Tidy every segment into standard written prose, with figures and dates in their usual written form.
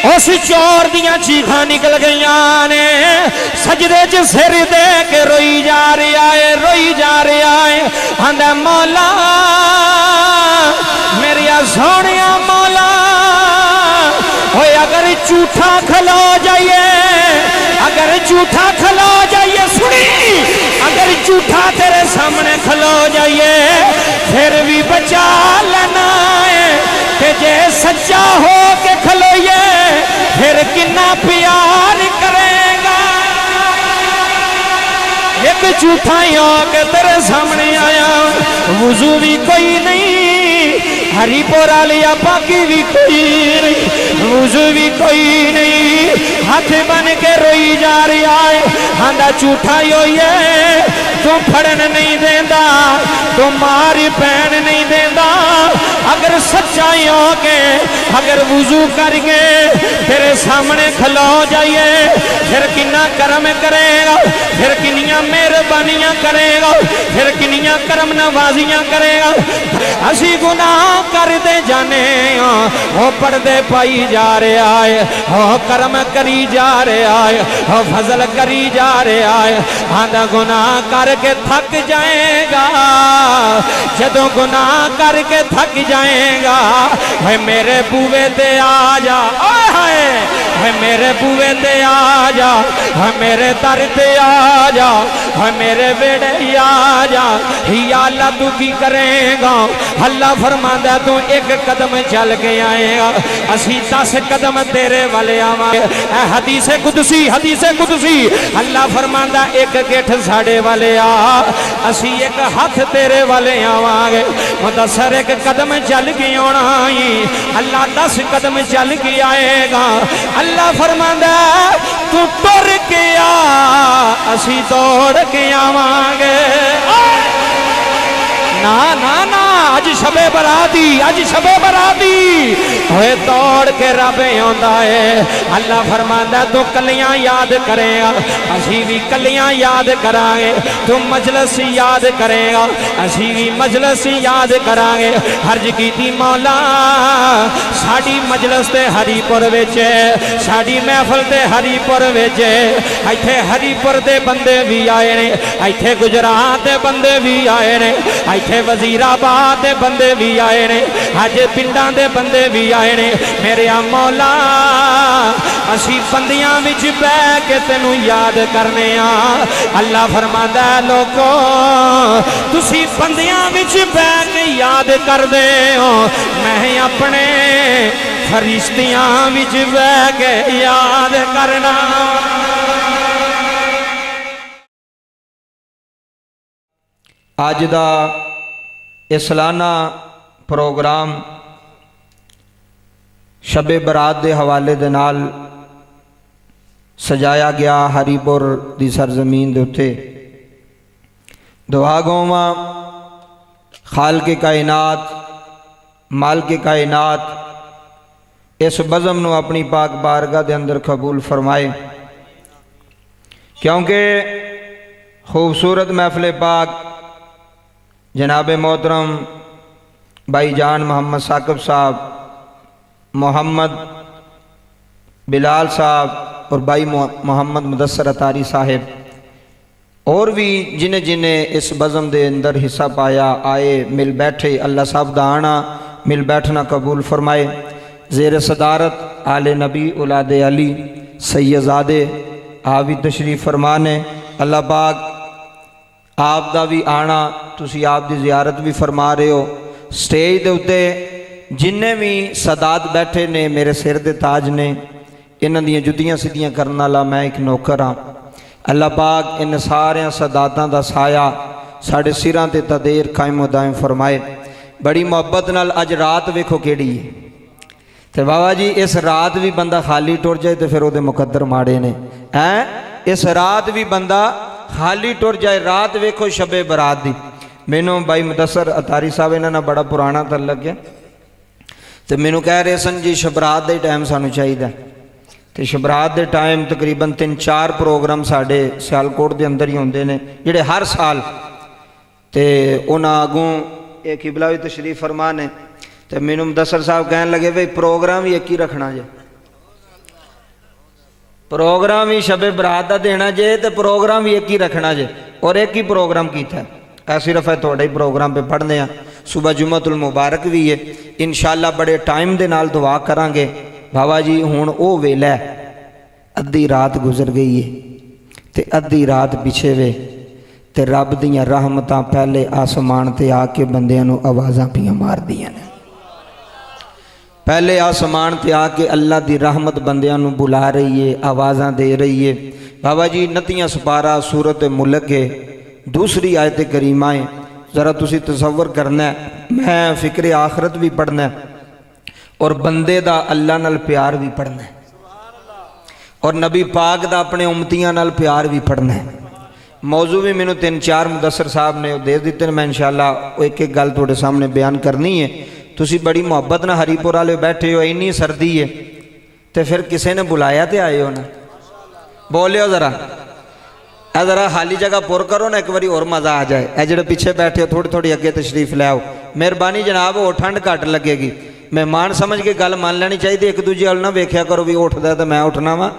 उस चोर दियां चीखां निकल गई ने। सजदे च सिर दे के रोई जा रहा है, रोई जा रहा है। आंदा मौला मेरिया सोनिया मौला, होए अगर झूठा खलो जाइए, अगर झूठा खलो जाइए, सुनी अगर झूठा तेरे सामने खलो जाइए फिर भी बचा लेना है। कि जे सच्चा हो के खलोइए फिर कितना प्यार करेगा। एक झूठा ही होके तेरे सामने आया, वुजू भी कोई नहीं, हरिपुर वालिया बाकी भी कोई नहीं, वुजू भी कोई नहीं, हाथ बन के रोई जा रहा है। आंदा झूठा ही होइए, तू फड़न नहीं देता, तू मारी पैन नहीं देता। अगर सच्चाई हो के अगर वुजू करके तेरे सामने खलो जाइए फिर कितना कर्म करेगा, फिर किनिया मेहरबानियां करेगा, फिर किनिया करम नवाजियां करेगा। असी गुनाह करते जाने वो पर्दे पाई जा रहा है, वो कर्म करी जा रहा है, वो फजल करी जा रहा है। आंदा गुनाह करके थक जाएगा, जदों गुनाह करके थक जाएगा भाई मेरे बूवे ते आ जा, भाई मेरे बूवे ते आ जा, भाई मेरे दर ते आ जा, भाई मेरे बेड़े आ जा। या अल्लाह तू की करेगा? अल्लाह फरमांदा तू एक कदम चल के आएगा, असी 10 कदम तेरे वाले आवांगे। हदीसे कुदसी, हदीसे कुदसी, अल्लाह फरमांदा एक गिठ साडे वाले आ, असी एक हाथ तेरे वाले आवांगे। मुदस्सर एक कदम चल के आना ही, अल्लाह 10 कदम चल के आएगा। अल्लाह फरमांदा तू टुर के आ, असी दौड़ के आवांगे। ना ना ना, अज शबे बराती, अज शबे बराती होए दौड़ के रब आंदा है। अल्लाह फरमांदा तू कलियां याद करेगा, असी भी कलियां याद करांगे। तू मजलिस याद करेगा, असी भी मजलिस याद करांगे। हर्ज कीती मौला साडी मजलिस ते हरीपुर विच, साडी महफिल ते हरीपुर विच, इत्थे हरीपुर दे बंदे भी आए ने, इत्थे गुजरात दे बंदे भी आए ने, इत्थे वजीराबाद दे बंदे भी आए ने, अज पिंडां दे बंदे भी आए ने। मेरे मौला असी बंदियां विच बैठ के तेनू याद करने आ। अल्लाह फरमांदा लोगो तुसी बंदियां विच बैठ के याद कर दे हो, मैं अपने फरिश्तियां विच बैठ के याद करना। अज दा सालाना प्रोग्राम शबे बरात के हवाले दे नाल सजाया गया हरीपुर की सरजमीन के उत्ते। दुआ गौवा खाल के कायनात माल के कायनात इस बज़म नू अपनी पाक बारगाह के अंदर कबूल फरमाए, क्योंकि खूबसूरत महफिल पाक जनाब मोहतरम भाई जान मोहम्मद साकिब साहब, मोहम्मद बिलाल साहब और भाई मोहम्मद मुदस्सर अतारी साहिब और भी जिन्हें जिन्हें इस बज़म के अंदर हिस्सा पाया आए मिल बैठे, अल्लाह साहब का आना मिल बैठना कबूल फरमाए। ज़ेर सदारत आले नबी औलादे अली सैयदादे आप भी तशरीफ़ फरमाने। अल्लाह पाक आप दा भी आना, तुसी आप दी ज़ियारत भी फरमा रहे हो। स्टेज के उत्ते जिन्हें भी सदात बैठे ने मेरे सिर दे ताज ने, इन्हां दियां जुतियां सीधियां करने वाला मैं एक नौकर हाँ। अल्लाह पाक इन सारिया सदातां दा साया साढ़े सिरां ते तदेर कायम दायम फरमाए। बड़ी मुहब्बत नाल अज रात वेखो केड़ी है, तो बाबा जी इस रात भी बंदा खाली टुर जाए तो फिर वो मुकद्दर माड़े ने हैं। इस रात भी बंदा खाली टुर जाए, रात वेखो शबे बरात दी। मैनू भाई मुदस्सर अतारी साहब इन्होंने बड़ा पुराना तल्लक है, तो मैनू कह रहे सन जी शबरात के टाइम सानू चाहिए, तो शबरात के टाइम तकरीबन 3-4 प्रोग्राम साढ़े सियालकोट के अंदर ही होंगे ने जिहड़े हर साल, तो उन्होंने अगों ये किबला भी तशरीफ फरमा ने। तो मैनू मुदस्सर साहब कहन लगे भाई प्रोग्राम ही एक ही रखना जे, प्रोग्राम ही शबे बरात का देना जे तो प्रोग्राम भी एक ही रखना जे और एक ही प्रोग्राम किया है। सिर्फ है थोड़े ही प्रोग्राम पे पढ़ने आ। सुबह जुम्मतुल मुबारक भी है, इंशाअल्लाह बड़े टाइम दे नाल दुआ करांगे। बाबा जी हुण ओ वेला है, अद्धी रात गुजर गई है ते अद्धी रात पिछे वे ते रब दियां रहमतां पहले आसमान ते आके बंदियां नूं आवाज़ां पियां मार दियां ने। पहले आसमान ते आके अल्लाह दी रहमत बंदियां नूं बुला रही है, आवाज़ां दे रही है। बाबा जी 29 सुपारा सूरत मुल्क है, दूसरी आयत करीमा है। ज़रा तुसी तसव्वुर करना है, मैं फिक्र आखरत भी पढ़ना है और बंदे दा अल्लाह नाल प्यार भी पढ़ना है और नबी पाक दा अपने उम्मतियां नाल प्यार भी पढ़ना है। मौजू भी मैनू 3-4 मुदस्सर साहब ने दे दिते, मैं इंशाअल्लाह एक एक गल तुहाडे सामने बयान करनी है। तुसी बड़ी मुहब्बत ना हरीपुर वाले बैठे हो, इन्नी सर्दी है तो फिर किसी ने बुलाया तो आए हो ना, बोलियो ज़रा खाली जगह पुर करो ना, एक बारी और मज़ा आ जाए। ए जेड़े पीछे बैठे हो थोड़ी थोड़ी अगे तशरीफ ले आओ, मेहरबानी जनाब, हो ठंड घट लगेगी। मेहमान समझ के गल मान लेनी चाहिए, एक दूजे वाल ना वेख्या करो भी उठदा तो मैं उठना वा,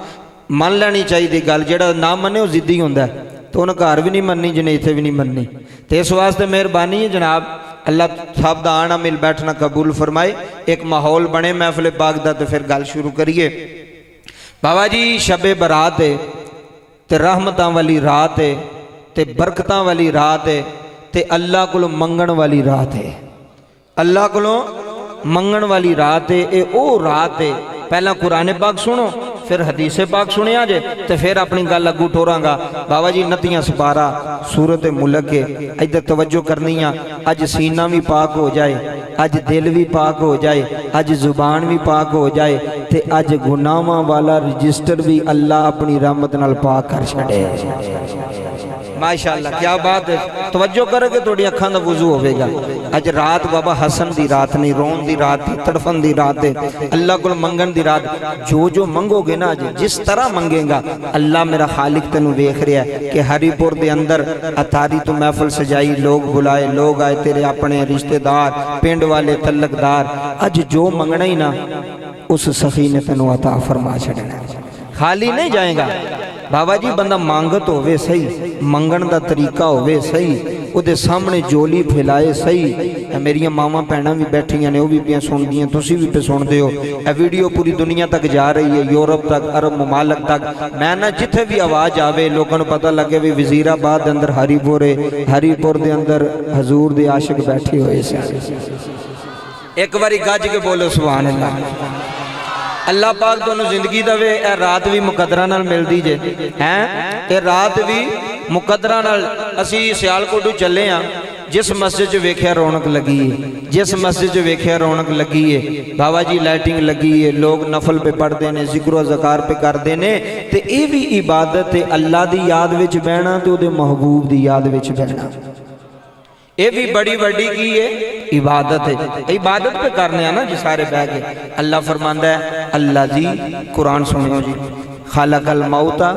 मान लेनी चाहिए गल। जेड़ा ना मने वो जिद्दी होंदा है, तो उन्हें घर भी नहीं मननी जिन्हें इत्थे भी नहीं मननी। तो इस वास्ते मेहरबानी है जनाब, अल्लाह साहब का आना मिल बैठना कबूल फरमाए, एक माहौल बने महफिल पाक दा। तो फिर गल शुरू करिए। बाबा जी शबे बरात है ते रहमतां वाली रात है ते बरकतां वाली रात है ते अल्लाह कोलों मंगण वाली रात है। अल्लाह कोलों मंगण वाली रात है, ये ओ रात है। पहला कुरान पाक सुनो, फिर हदीसे पाक सुनिया जे, तो फिर अपनी गल अगू टोरांगा। बाबा जी 29 सुपारा सूरत मुल्क है, इधर तवज्जो करनी है। अज सीना भी पाक हो जाए, अज दिल भी पाक हो जाए, अज जुबान भी पाक हो जाए, ते अज गुनाहां वाला रजिस्टर भी अल्लाह अपनी रहमत नाल पाक कर छड़े। माशाअल्लाह, क्या बात है। तवज्जो करोगे थोड़ी अखां दा वुजू होवेगा। अज रात बाबा हसन दी रात नहीं, रोन दी रात, तड़फन दी रात है, अल्लाह को मंगन दी रात। जो जो मंगोगे ना, अज जिस तरह मंगेगा, अल्लाह मेरा खालिक तेनू वेख रहा है कि हरीपुर दे अंदर अतारी तो महफिल सजाई, लोग बुलाए, लोग आए, तेरे अपने रिश्तेदार, पिंड वाले, तलकदार। अज जो मंगना ही ना, उस सखी ने तेनू अता फरमा छड़ना, खाली नहीं जाएगा। बाबा जी बंदा मांगत होवे सही, मंगण दा तरीका होवे सही, उहदे सामने जोली फैलाए सही। मेरिया मावां भैणां भी बैठियां ने, वो भी पियां सुनदियां, तुसी भी पे सुनदे हो। यह वीडियो पूरी दुनिया तक जा रही है, यूरोप तक, अरब ममालक तक। मैं ना जिथे भी आवाज़ आवे लोगों को पता लगे भी वजीराबाद के अंदर हरीपुर है, हरीपुर के अंदर हजूर दे आशिक बैठे हुए सन। एक बारी गज के बोलो सुभान अल्लाह। अल्लाह पाक तुहानू जिंदगी दवे। यह रात भी मुकदरा नाल मिलदी जे हैं, ये रात भी मुकदरा नाल। असी सियालकोट चले हाँ, जिस मस्जिद च वेख्या रौनक लगी है, जिस मस्जिद च वेख्या रौनक लगी है, बाबा जी लाइटिंग लगी है, लोग नफल पे पढ़ते हैं, जिक्र ज़कार पे करते हैं। तो ये भी इबादत है, अल्लाह की याद विच बहना तो उहदे महबूब की याद विच बहना। ये भी बड़ी बड़ी की है इबादत है। इबादत पे करने ना जी सारे बह के। अल्लाह फरमांदा है, अल्लाह जी कुरान सुनियो जी, खालकल मौता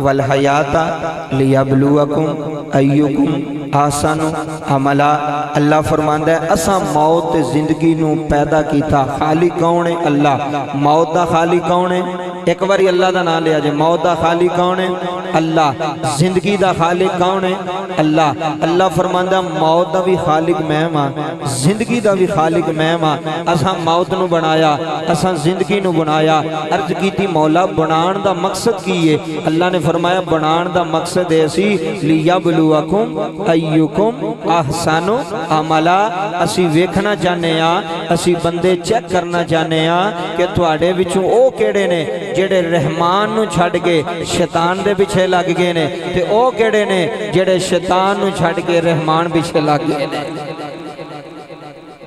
वल हयाता लियबलुवकुम अय्युकुम आसानु अमला। अल्लाह फरमांदा है, असा मौत ते जिंदगी नू पैदा किया। खालिक कौन है? अल्लाह। मौत दा खालिक कौन है? एक बारी अल्लाह का नाम लिया जे। मौत दा खालिक कौन है? अल्लाह। जिंदगी दा खालिक कौन है? अल्लाह। अल्लाह फरमांदा मौत दा भी खालिक मैं हां, जिंदगी दा भी खालिक मैं हां। असा मौत नू बनाया, असा जिंदगी नू बनाया। अर्ज कीती मौला बनाण दा मकसद की है? अल्लाह ने फरमाया बनाण दा मकसद है सी लियबलुवकुम अय्युकुम अहसनु अमला। असी वेखना चाहते हैं, असी बंदे चेक करना चाहते हैं कि तुहाडे विचों ओ किहड़े ने जेड़े रहमान नू छड्ड के शैतान दे पिछे लग गए ने, ते ओ किहड़े ने जेड़े शैतान नू छड्ड के रहमान पिछे लग गए ने।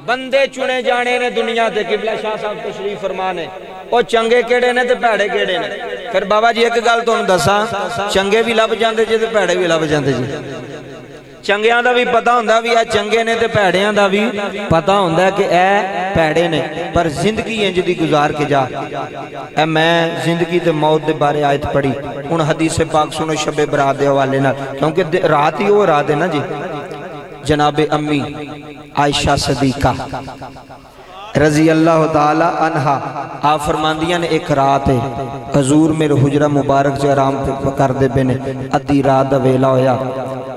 बंदे चुने जाने ने दुनिया ते। किबला शाह साहब तशरीफ फरमा ने, ओ चंगे केड़े ने ते भैड़े केड़े ने। फिर बाबा जी एक गल तुहानू दसां, चंगे भी लभ जांदे जे ते भैड़े भी लभ जांदे जी। चंगियां दा भी पता हुंदा भी आ चंगे ने, ते भैड़ियां दा भी पता हुंदा कि ए भैड़े ने। पर जिंदगी इंज दी गुजार के जा। ए मैं जिंदगी ते मौत दे बारे आयत पढ़ी, हुण हदीस पाक सुनो शबे बरात दे हवाले नाल, क्योंकि रात ही वो रात है ना जी। जनाबे अम्मी आयशा सदीका रजी अल्लाह ताला अनहा आप फरमांदियां ने एक रात है हजूर मेरे हुजरा मुबारक से आराम करते पे ने अद्धी रात का वेला होया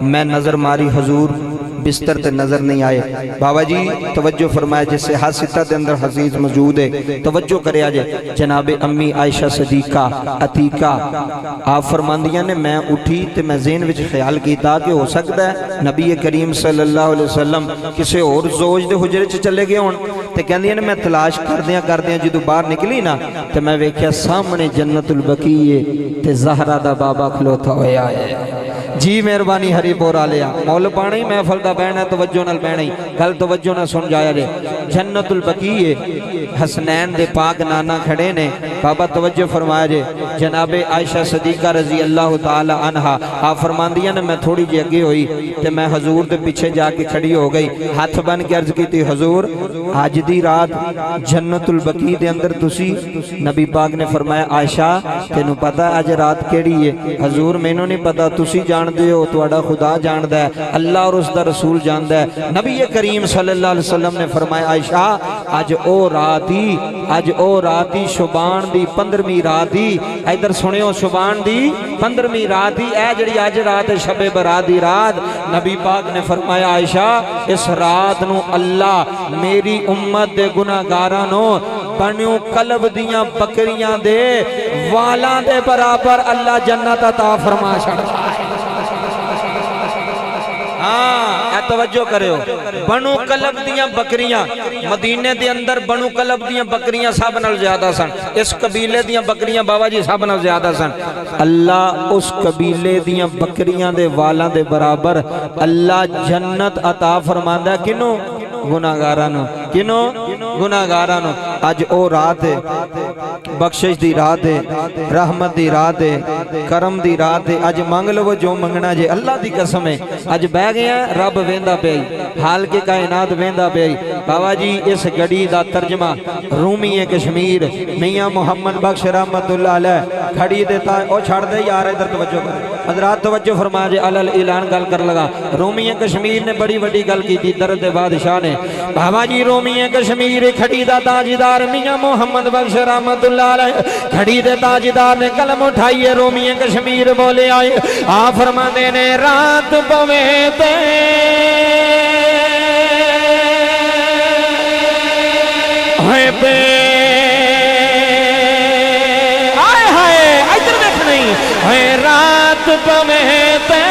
मैं नज़र मारी हजूर बिस्तर ते नजर नहीं आए। बाबा जी तवज्जो फरमाया जिससे हासिता के अंदर हसीस मौजूद है तवज्जो करे जे जनाबे अम्मी आयशा सदीका अतीका आप फरमांदियां ने मैं उठी तो मैं ज़हन विच ख्याल किया कि हो सकता है नबी करीम सल्लल्लाहु अलैहि वसल्लम किसी होर जोज दे हुजरे च चले गए होण ते कहंदियां ने मैं तलाश करदियां जो बाहर निकली ना तो मैं वेख्या सामने जन्नतुल बकी है ते ज़हरा दा बाबा खलोता होया है। जी मेहरबानी हरीपुर आलिया मुल पाना ही महफल का बहना तवज्जो नाल बहना ही गल तवज्जो नाल सुन जाया जे जन्नतुल बकी हसनैन दे पाक नाना खड़े ने बाबा तवज्जो फरमाया जे जनाबे आयशा सदीका रजी अल्लाह ताला अनहा आप फरमांदियां ने मैं थोड़ी जी अगे हुई तो मैं हजूर के पीछे जाके खड़ी हो गई हाथ बन के अर्ज की हजूर अज दी रात जन्नतुल बकी दे अंदर तुसी नबी पाक ने फरमाया आयशा तेनू पता अज रात केड़ी है हजूर मैनू नहीं पता तुसी जानते हो तुहाडा खुदा जानदा है अल्लाह और उसका रसूल जानदा है। नबी करीम सल्लल्लाहु अलैहि वसल्लम ने फरमाया आयशा अज ओ रात ही शुबान दी 15वीं रात ही इधर सुनियो शुबान दी 15वीं रात ही ए जड़ी अज रात है शबे बरात दी रात नबी पाक ने फरमाया आयशा इस रात नू अल्लाह मेरी उम्मत दे गुनाहगारां नू बनियो कलब दियां बकरियां दे वालां दे बराबर अल्लाह जन्नत अता फरमा छड़दा है। हाँ तवज्जो करो बनु कलब दियां बकरियां मदीने दे अंदर बनु कलब दियां बकरियां सब नाल ज्यादा सन इस कबीले दियां बकरियां बाबा जी सब नाल ज्यादा सन अल्लाह उस कबीले दियां बकरियां दे वालां दे बराबर अल्लाह जन्नत अता फरमांदा किनू गुनाहगारां नू किनू गुनाहगारां नू अज ओ रात है बख्शिश दी रात है रहमत दी रात है करम दी रात है अज मंग लो जो मंगना जे अल्लाह दी कसम है अज बह गया रब वेंदा पे हाल के कायनात वेंदा पे बाबा जी इस गड़ी दा तर्जमा रूमी कश्मीर मियां मोहम्मद बख्श रहमतुल्लाह अलैह खड़ी देता ओ छड़ दे यार इधर तवज्जो कर हजरात तवज्जो फरमा जे अलल ऐलान गल कर लगा रूमी कश्मीर ने बड़ी बड़ी गल की दर्द बादशाह ने बाबा जी रूमी कश्मीर खड़ी दा ताजदार मियां मोहम्मद बख्श रहमतुल्लाह अलैह खड़ी दे ताजदार ने कलम उठाई रूमी कश्मीर बोले आए आ फरमाते ने रात पवे ते हाय पे हाय हाय इधर देख नहीं हाय रात पवे ते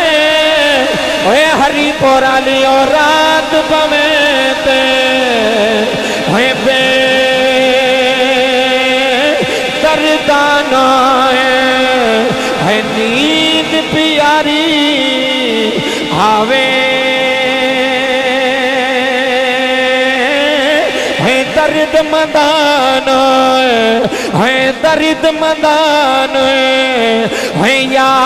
ओए हरीपुर आली और रात पवे ते हाय पे दर्दाना है नींद प्यारी आवे है दर्द मदान है दर्द मदान है यार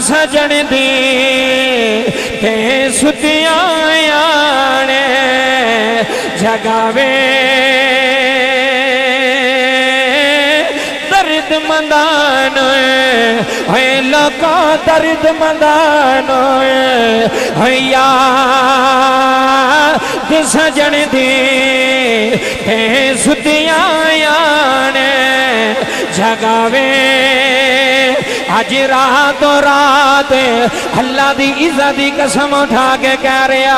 सजन दी ते सुतिया ने जगावे दर्द मंदान है लका दर्द मंदान है यार सजन दी ते सुतिया ने जगावे अज रात रात अल्लाह दी इज्जत दी कसम उठा के कह रहा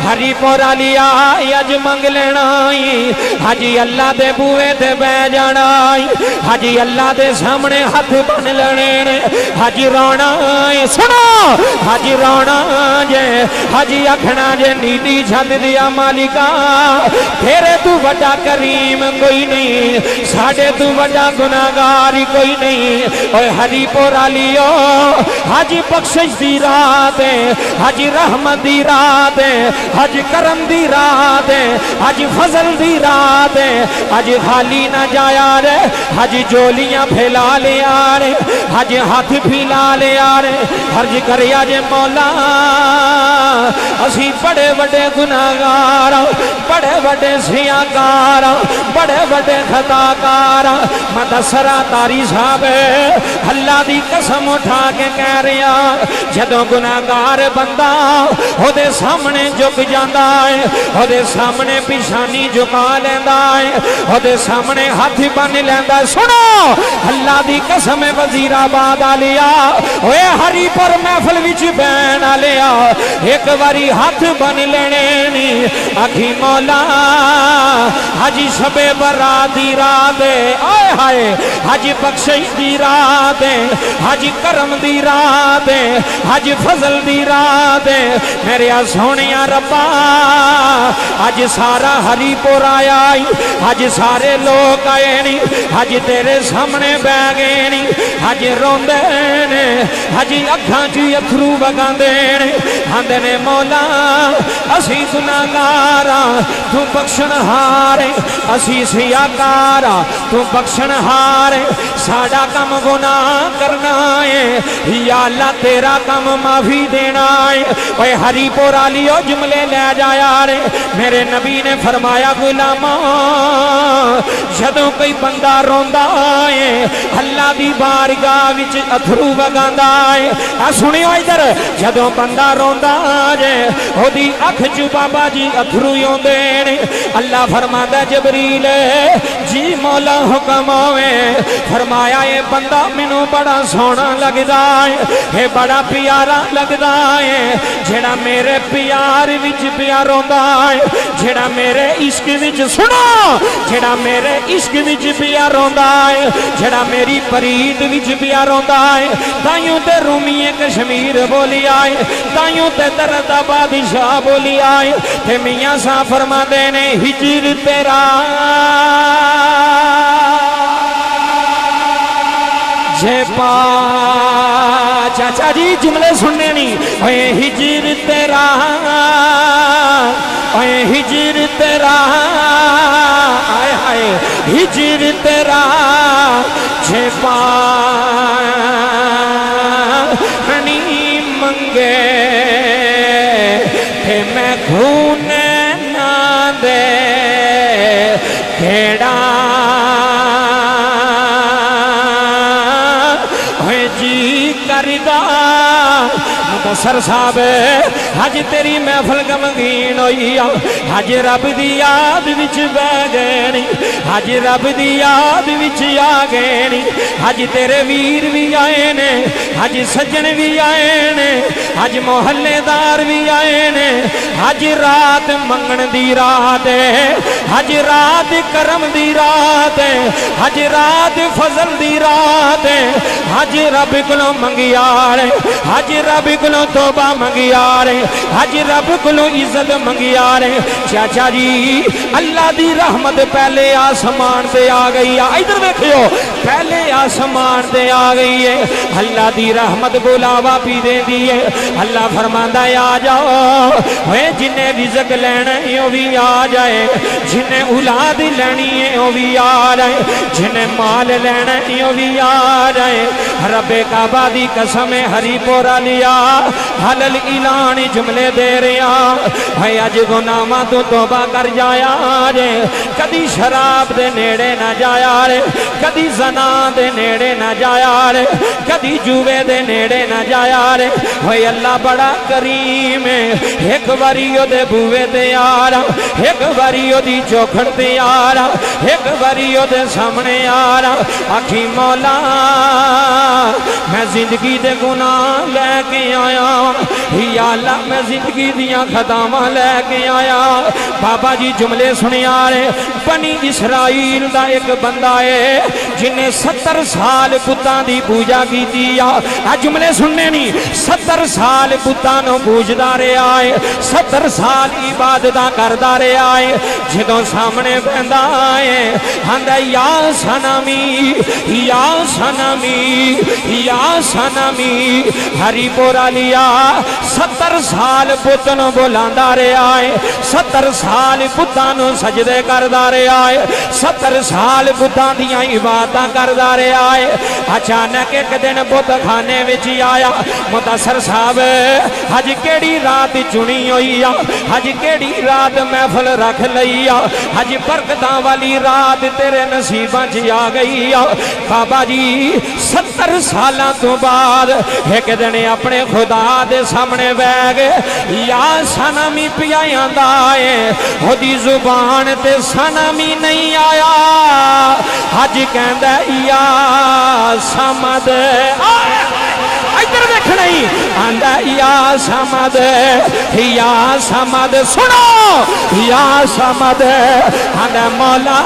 हरीपुर आलिया अज मंग लेना हाजी अल्लाह दे बूहे ते बह जाना हाजी अल्लाह दे सामने हाथ बन लेने हाजी रोना सुनो हाजी रोना जे हाजी आखना जे नीली छत दिया मालिका तेरे तू बड़ा करीम कोई नहीं साडे तू बड़ा गुनाहगार कोई नहीं ओए हरीपुर लियो हाजी बख्शिश दी रात है हाजी रहमत दी रात है हाजी करम दी रात है हाजी फजल दी रात है हाजी खाली ना जाया रे हाजी जोलियां फैला ले आ रे हाजी हाथ फैला ले आ रे हर्ज करिया जे मौला असी बड़े बड़े गुनाहगार बड़े बड़े सियाकार बड़े बड़े खताकार मैं दसरा तारी साहब अल्लाह दी कसम उठा के कह रहा जदों गुनाहगार बंदा ओदे सामने झुक जाता है ओदे सामने पिछानी झुका लेंदा है ओदे सामने हाथ बन लेंदा। सुनो अल्लाह दी कसम वजीराबाद आलिया ओए हरीपुर महफिल विच बैन आलिया एक बारी हाथ बन लेने नी आखी मौला हाजी शबे बरात दी रात आए हाय हाजी बख्शिश दी रात हाजी करम दी रात हाजी फजल दी रात मेरे सोने रब्बा अज सारा हरीपुर आया अज सारे लोग आए नी अज तेरे सामने बह गए नी अज रोंदे ने अज अखां च अथरू वगांदे ने आंदे ने मौला असी गुनाहगार तू बख्शणहार असी सियाकार तू बख्शणहार साडा कम गुनाह करना है या अल्लाह तेरा कम माफी देना है। ओए हरीपुर आलियो जुमले ले जाया रे मेरे नबी ने फरमाया गुलामा जदों कोई बंदा रोंदा है अल्लाह दी बारगाह विच अथरू वगांदा है आ सुनियो इधर जदों बंदा रोंदा जे ओदी अख च बाबा जी अथरू आउंदे ने अल्लाह फरमांदा जबरील जी मौला हुक्म होवे फरमाया ये बंदा मैनू बड़ा सोहना लगदा है ये बड़ा प्यारा लगदा है जेड़ा मेरे प्यार विच प्यार रोंदा है जेड़ा मेरे इश्क विच सुनो जेड़ा मेरे इश्क विच प्यार रोंदा है जेड़ा मेरी परीत विच प्यार रोंदा है ताइयों ते रूमीए कश्मीर बोली आए ताइयों ते दरदा बादशाह बोली आए ते मियां सा फरमांदे ने हिजर तेरा जे पा चाचा जी जुमले सुनने नहीं ओए हिजर तेरा ओए हिजर तेरा आए हाय हिजर तेरा जे पानी मंगे थे मैं खून ना दे खेड़ा सर साहब हज तेरी महफल गमगीन होई हज रब दी याद विच बह गए हज रब दी याद विच आ गए हज तेरे वीर भी आए ने हज सज्जन भी आए ने हज मोहल्लेदार भी आए ने हज रात मंगण दी रात हज रात करम दी रात हज रात फजल दी रात हज रब कोलों मंगियार हज रब कोलों तौबा मंगियार हज रब कोलों इज्जत मंगियार चाचा जी अल्लाह दी रहमत पहले आसमान से आ गई है इधर देखियो पहले आसमान से आ गई है अल्लाह दी रहमत बुलावा पी देती है अल्लाह फरमांदा आ जाओ वे जिन्हें रिज़्क लेना है वो भी आ जाए जिन्हें औलाद लेनी है वो भी आ जाए जिन्हें माल लेना है वो भी आ जाए रब्बे काबा दी कसम हरीपुर आलिया हलल ऐलान जुमले दे रहा है अज गुनाहां तो तौबा कर जाया रे कदी शराब दे नेड़े ना जाया रे कदी जना दे नेड़े ना जाया रे कदी जुए दे नेड़े ना जाया रे होए अल्लाह बड़ा करीम है एक बारी ओदे बूवे ते आ एक बारी ओदी चौखड़ ते आ एक बारी ओदे सामने आ आखी मौला मैं जिंदगी दे गुनाह लेके आया या अल्लाह मैं जिंदगी दियां खतावां लेके आया बाबा जी जुमले सुनिया रे बनी इसराइल दा एक बंदा है जिन्हें 70 साल पुत्तां दी पूजा की जुमले सुनने नहीं 70 साल पुत्तां नूं पूजदा रहा है 70 साल इबादत करदा रहा है जदों सामने बंदा है आंदा या सनमी या सनमी या सनमी हरीपुर आली दिया 70 साल पुत नूं बुलांदा रहा है 70 साल पुत्तां नूं सजदे करदा रहा है 70 साल पुत्तां दियां इबादतां करदा रहा है। अचानक एक दिन पुत खाने विच आया मुदस्सर साहब अज केड़ी रात चुनी हुई आ अज केड़ी रात महफल रख लई आ अज बरकतां वाली रात तेरे नसीबां च आ गई आ। बाबा जी 70 सालां तो बाद एक दिन अपने खुदा दे सामने बह गए या सनमी पियादा है ओदी जुबान ते सनमी नहीं आया अज कहंदा या समद इधर देखना ही आंदा या समद सुनो या समद आंदा मौला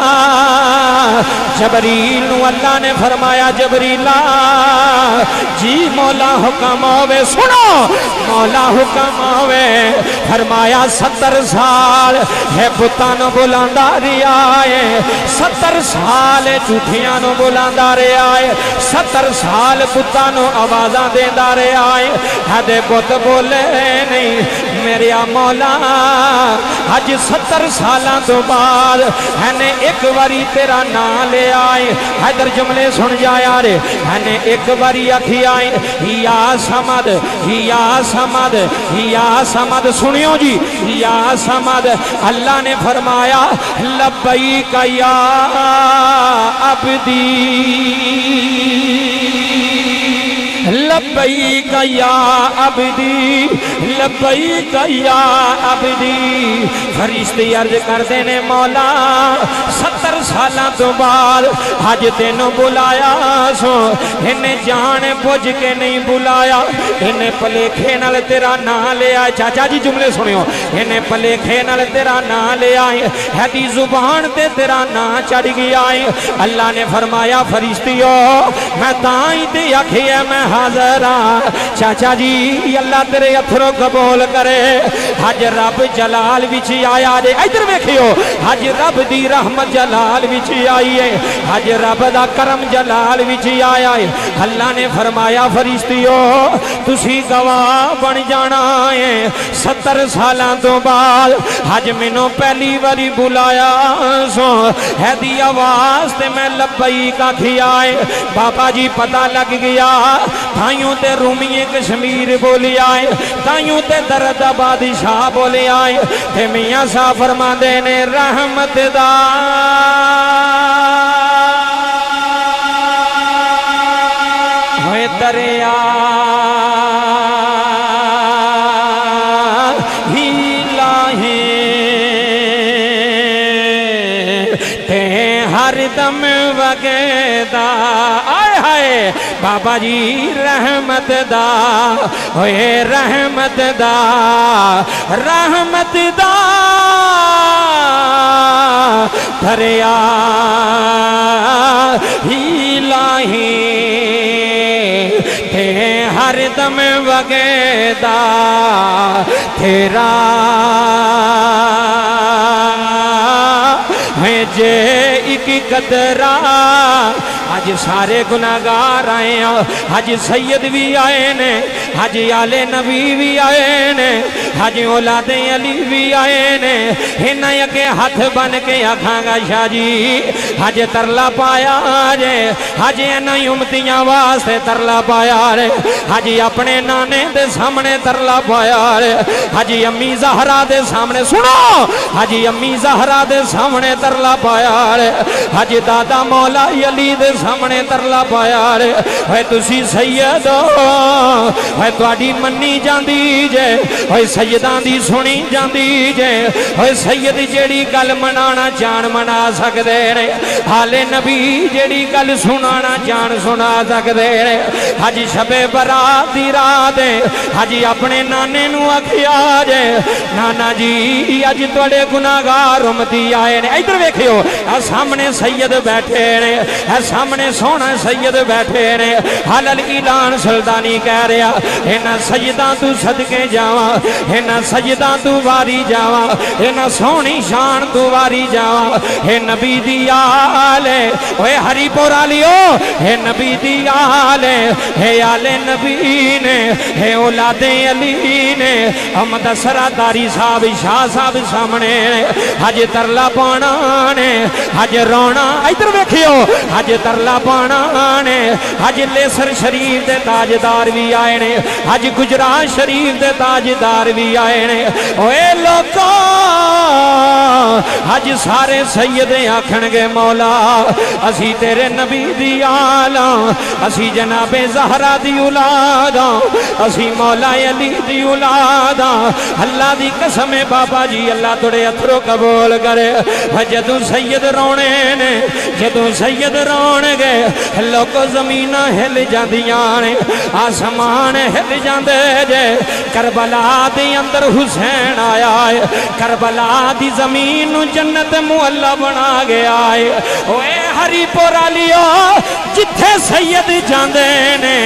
जबरील नू अल्लाह ने फरमाया जबरीला जी मौला हुक्म होवे सुनो मौला हुक्म होवे फरमाया 70 साल है पुत्तां नू बुलांदा रहा है 70 साल झूठियां नू बुलांदा रहा है 70 साल पुत्तां नू आवाज़ां देंदा रहा है हदे पुत बोले नहीं मेरे मौला अज 70 सालां तो बाद हैने एक बारी तेरा नाम ले आए इधर जुमले सुन जा यार हैने एक बारी आखी आए या समद या समद या समद सुनियो जी या समद अल्लाह ने फरमाया लब्बैक या अब्दी लब्बैक या अब्दी लब्बैक या अब्दी फरिश्ते अर्ज करते ने मौला 70 साल तो बाद अज तेनों बुलाया सो इन्हें जान बुझ के नहीं बुलाया इन्हें भलेखे नाल तेरा नाम लिया चाचा जी जुमले सुनियो इन्हें भलेखे नाल तेरा नाम लिया है जुबान ते तेरा नाम चढ़ गया है। अल्लाह ने फरमाया फरिश्तियों मैं ताई ते आखिया मैं हाज़र हाँ चाचा जी अल्लाह तेरे अथरों कबूल करे हज रब जलाल विच आया जे इधर वेखियो हज रब दी रहमत जलाल विच आई है हज रब दा करम जलाल विच आया है। अल्लाह ने फरमाया फरिश्तियों तुसी गवाह बन जाना है 70 सालां तो बाद हज मैनू पहली बारी बुलाया सो है दी आवाज ते मैं लब्बैक आखिया है बाबा जी पता लग गया ताइयों ते रूमीए कश्मीर बोली आए ताइयों ते दर्द बादशाह बोले आए ते मियां साहब फरमांदे ने रहमत दा होए दरिया ही लाहे ते हर दम वगदा आए हाय बाबा जी रहमत दा होए रहमत दा दरिया ही लाही थे हर दम वगदा तेरा है जे एक कतरा अज सारे गुनाहगार आए हैं अज सैयद भी आए ने अज आले नबी भी आए ने अज औलादे अली भी आए ने इन्हें अगे हाथ बन के आखांगा शाह जी अज तरला पाया जे अज इन्हें उमतियां वास्ते तरला पाया रे अज अपने नाने दे सामने तरला पाया रे अज अम्मी ज़हरा दे सामने सुनो अज अम्मी ज़हरा दे सामने तरला पाया रे अज दादा मौला अली दे सामने तरला पाया रे है तुसी सैयद है तुहाडी मन्नी जांदी जे है सैयदां दी सुनी जांदी जे है सैयद जेड़ी गल मनाना जान मना सकदे ने हाले नबी जेड़ी गल सुनाना जान सुना सकदे ने अज शबे बरात दी रात अज अपने नाने नू आखिया जे नाना जी अज तुहाडे गुनाहगार उम्मती आए ने इधर वेखियो आ सामने सैयद बैठे ने, सामने सोना सैयद बैठे ने। हलल ऐलान सुल्तानी कह रहा, इन्हां सजदा तू सदके जावा, इन्हां सजदा तू वारी जावा, इन्हां सोहनी शान तू वारी जावा। हे नबी दी आल, ओए हरिपुर वालियो, हे नबी दी आल, हे आले नबी ने, हे औलादे अली ने। अहमद सरादारी साहब शाह साहब सामने हज तरला पाना ने, हज रोना। इधर वेखियो, हज तरला पाना ने, हज लेसर शरीफ दे ताजदार भी आए ने, हज गुजरात शरीफ दे ताजदार भी आए ने। ओए लोका हज सारे सैयद आखणगे मौला असी तेरे नबी दी आला, असी जनाबे ज़हरा दी औलाद, असी मौला अली दी औलाद। अल्लाह दी कसम है बाबा जी, अल्लाह थोड़े अथरों कबूल करे। जदों सैयद रोने ने, जदों सैयद रोणगे लोगों जमीन हिल जांदियां ने, आसमान हिल जांदे जे। करबला दे अंदर हुसैन आया है, करबला दी जमीन नूं जन्नत मुअल्ला बना गया है। ओए हरिपुर वालियो, जिथे सैयद जांदे ने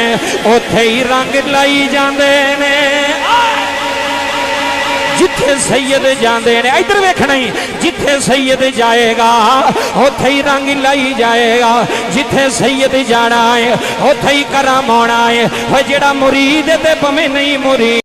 उथे ही रंग लाई जांदे ने। जिथे सैयद जाते हैं, इधर वेखना ही, जिथे सैयद जाएगा उथे ही रंग लाई जाएगा। जिथे सैयद जाना है उथे ही करम आना है। जेड़ा मुरीद ते भवें नहीं मुरीद,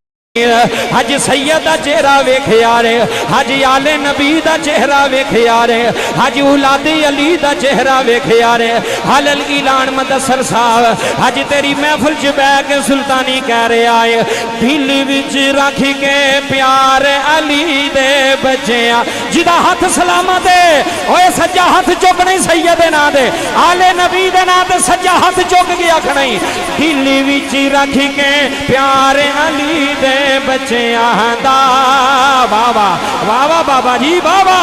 हज सैयद दा चेहरा वेखिया रे, हज आले नबी दा चेहरा वेखिया रे, हज औलादे अली दा चेहरा वेखिया रे। हलल ऐलान मुदस्सर साहब हज तेरी महफिल च बैठ के सुल्तानी कह रहा है, दिल विच रख के प्यार अली दे बच्चिया। जिदा हथ सलामत है ओए सज्जा हथ चुक नहीं सैयद दे नां दे, आले नबी दे नां ते सज्जा हथ चुक के आखना ही, दिल विच रख के प्यार अली दे बच्चियां दा। बाबा बाबा बाबा जी बाबा,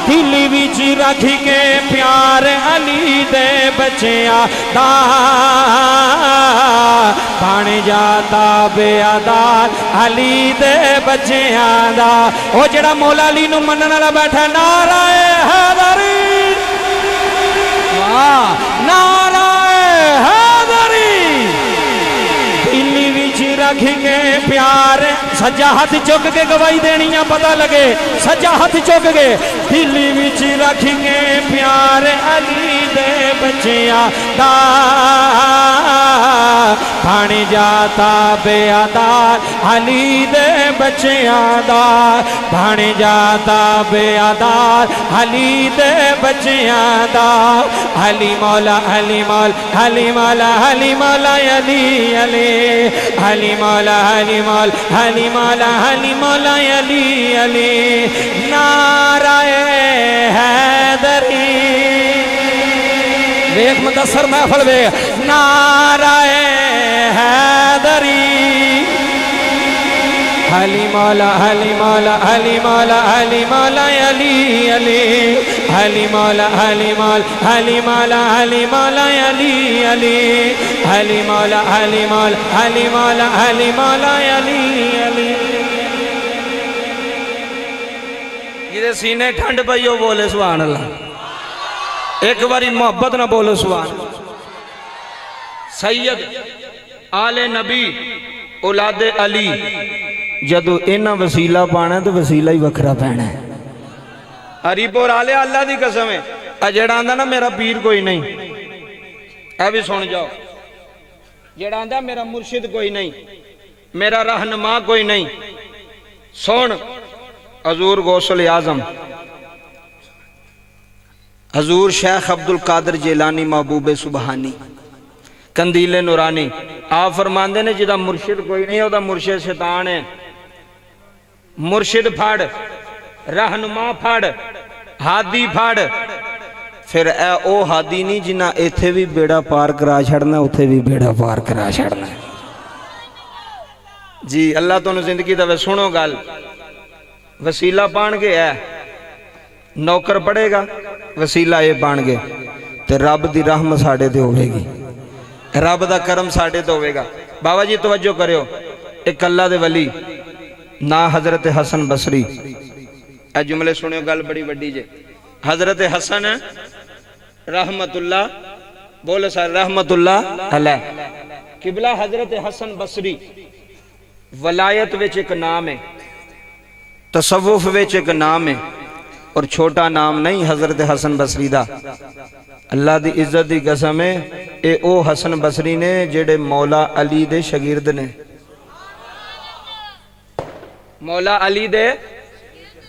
दिल विच रख के प्यार अली दे बच्चियां दा। बन जाता बेअदार अली दे बच्चियां दा। ओ जेड़ा मौला अली नूं मनण वाला बैठा, नाराए हैदरी, वाह नाराए हैदरी। दिल विच रख के प्यार, सज्जा हाथ चुक के गवाही देनी है पता लगे, सज्जा हाथ चुक के। दिल विच रख के प्यार अली दे बच्चियां दा। बन जाता बेअदार अली दे बच्चियां दा। बन जाता बेअदार अली दे बच्चियां दा। अली मौला अली मौला अली मौला अली मौला अली अली अली मौला अली मौला अली मौला अली मौला अली अली। नाराए हैदरी, वेख मुदस्सर महफिल वे, नाराए हैदरी। अली मौला अली मौला अली मौला अली मौला अली अली अली मौला अली मौला अली मौला अली मौला अली अली अली मौला अली मौला अली मौला अली मौला अली अली। जिहदे सीने ठंड पई ओ बोले सुभान अल्लाह। एक बारी मोहब्बत ना बोलो सुभान। सैयद आले नबी औलादे अली, जदों इन्हां वसीला पाना तो वसीला ही वखरा पैना है। हरिपुर आले अल्लाह दी कसम है, आ जेड़ा आंदा ना मेरा पीर कोई नहीं, ऐ भी सुन जाओ। जेड़ा आंदा मेरा मुर्शिद कोई नहीं, मेरा रहनुमा कोई नहीं, सुन। हजूर गौसल आजम हजूर शेख अब्दुल कादिर जेलानी महबूबे सुबहानी कंदीले नूरानी आप फरमाते ने, जिदा मुर्शिद कोई नहीं ओदा मुर्शिद शैतान है। मुर्शिद फड़, रहनुमा फड़, हादी फड़, फिर ए ओ हादी नहीं जिन्ना इत्थे भी बेड़ा पार करा छड़ना, उत्थे भी बेड़ा पार करा छड़ना जी। अल्लाह तुहानू जिंदगी दवे। सुनो गल, वसीला पान के है, नौकर पड़ेगा, वसीला ये बन गए तो रब की रहमत साढ़े ते होवेगी, रब का करम साढ़े ते होवेगा। बाबा जी तवज्जो करियो, एक अल्लाह दे वली ना हजरत हसन बसरी, ए जुमले सुनियो, गल बड़ी वड्डी जे। हजरत हसन रहमतुल्लाह, बोलो सर रहमतुल्लाह अलैह। किबला हजरत हसन बसरी वलायत विच एक नाम है, तसव्वुफ विच एक नाम है, और छोटा नाम नहीं हजरत हसन बसरी दा। अल्लाह दी इज्जत दी कसम है, ये ओ हसन बसरी ने जेड़े मौला अली दे शागिर्द ने। मौला अली दे,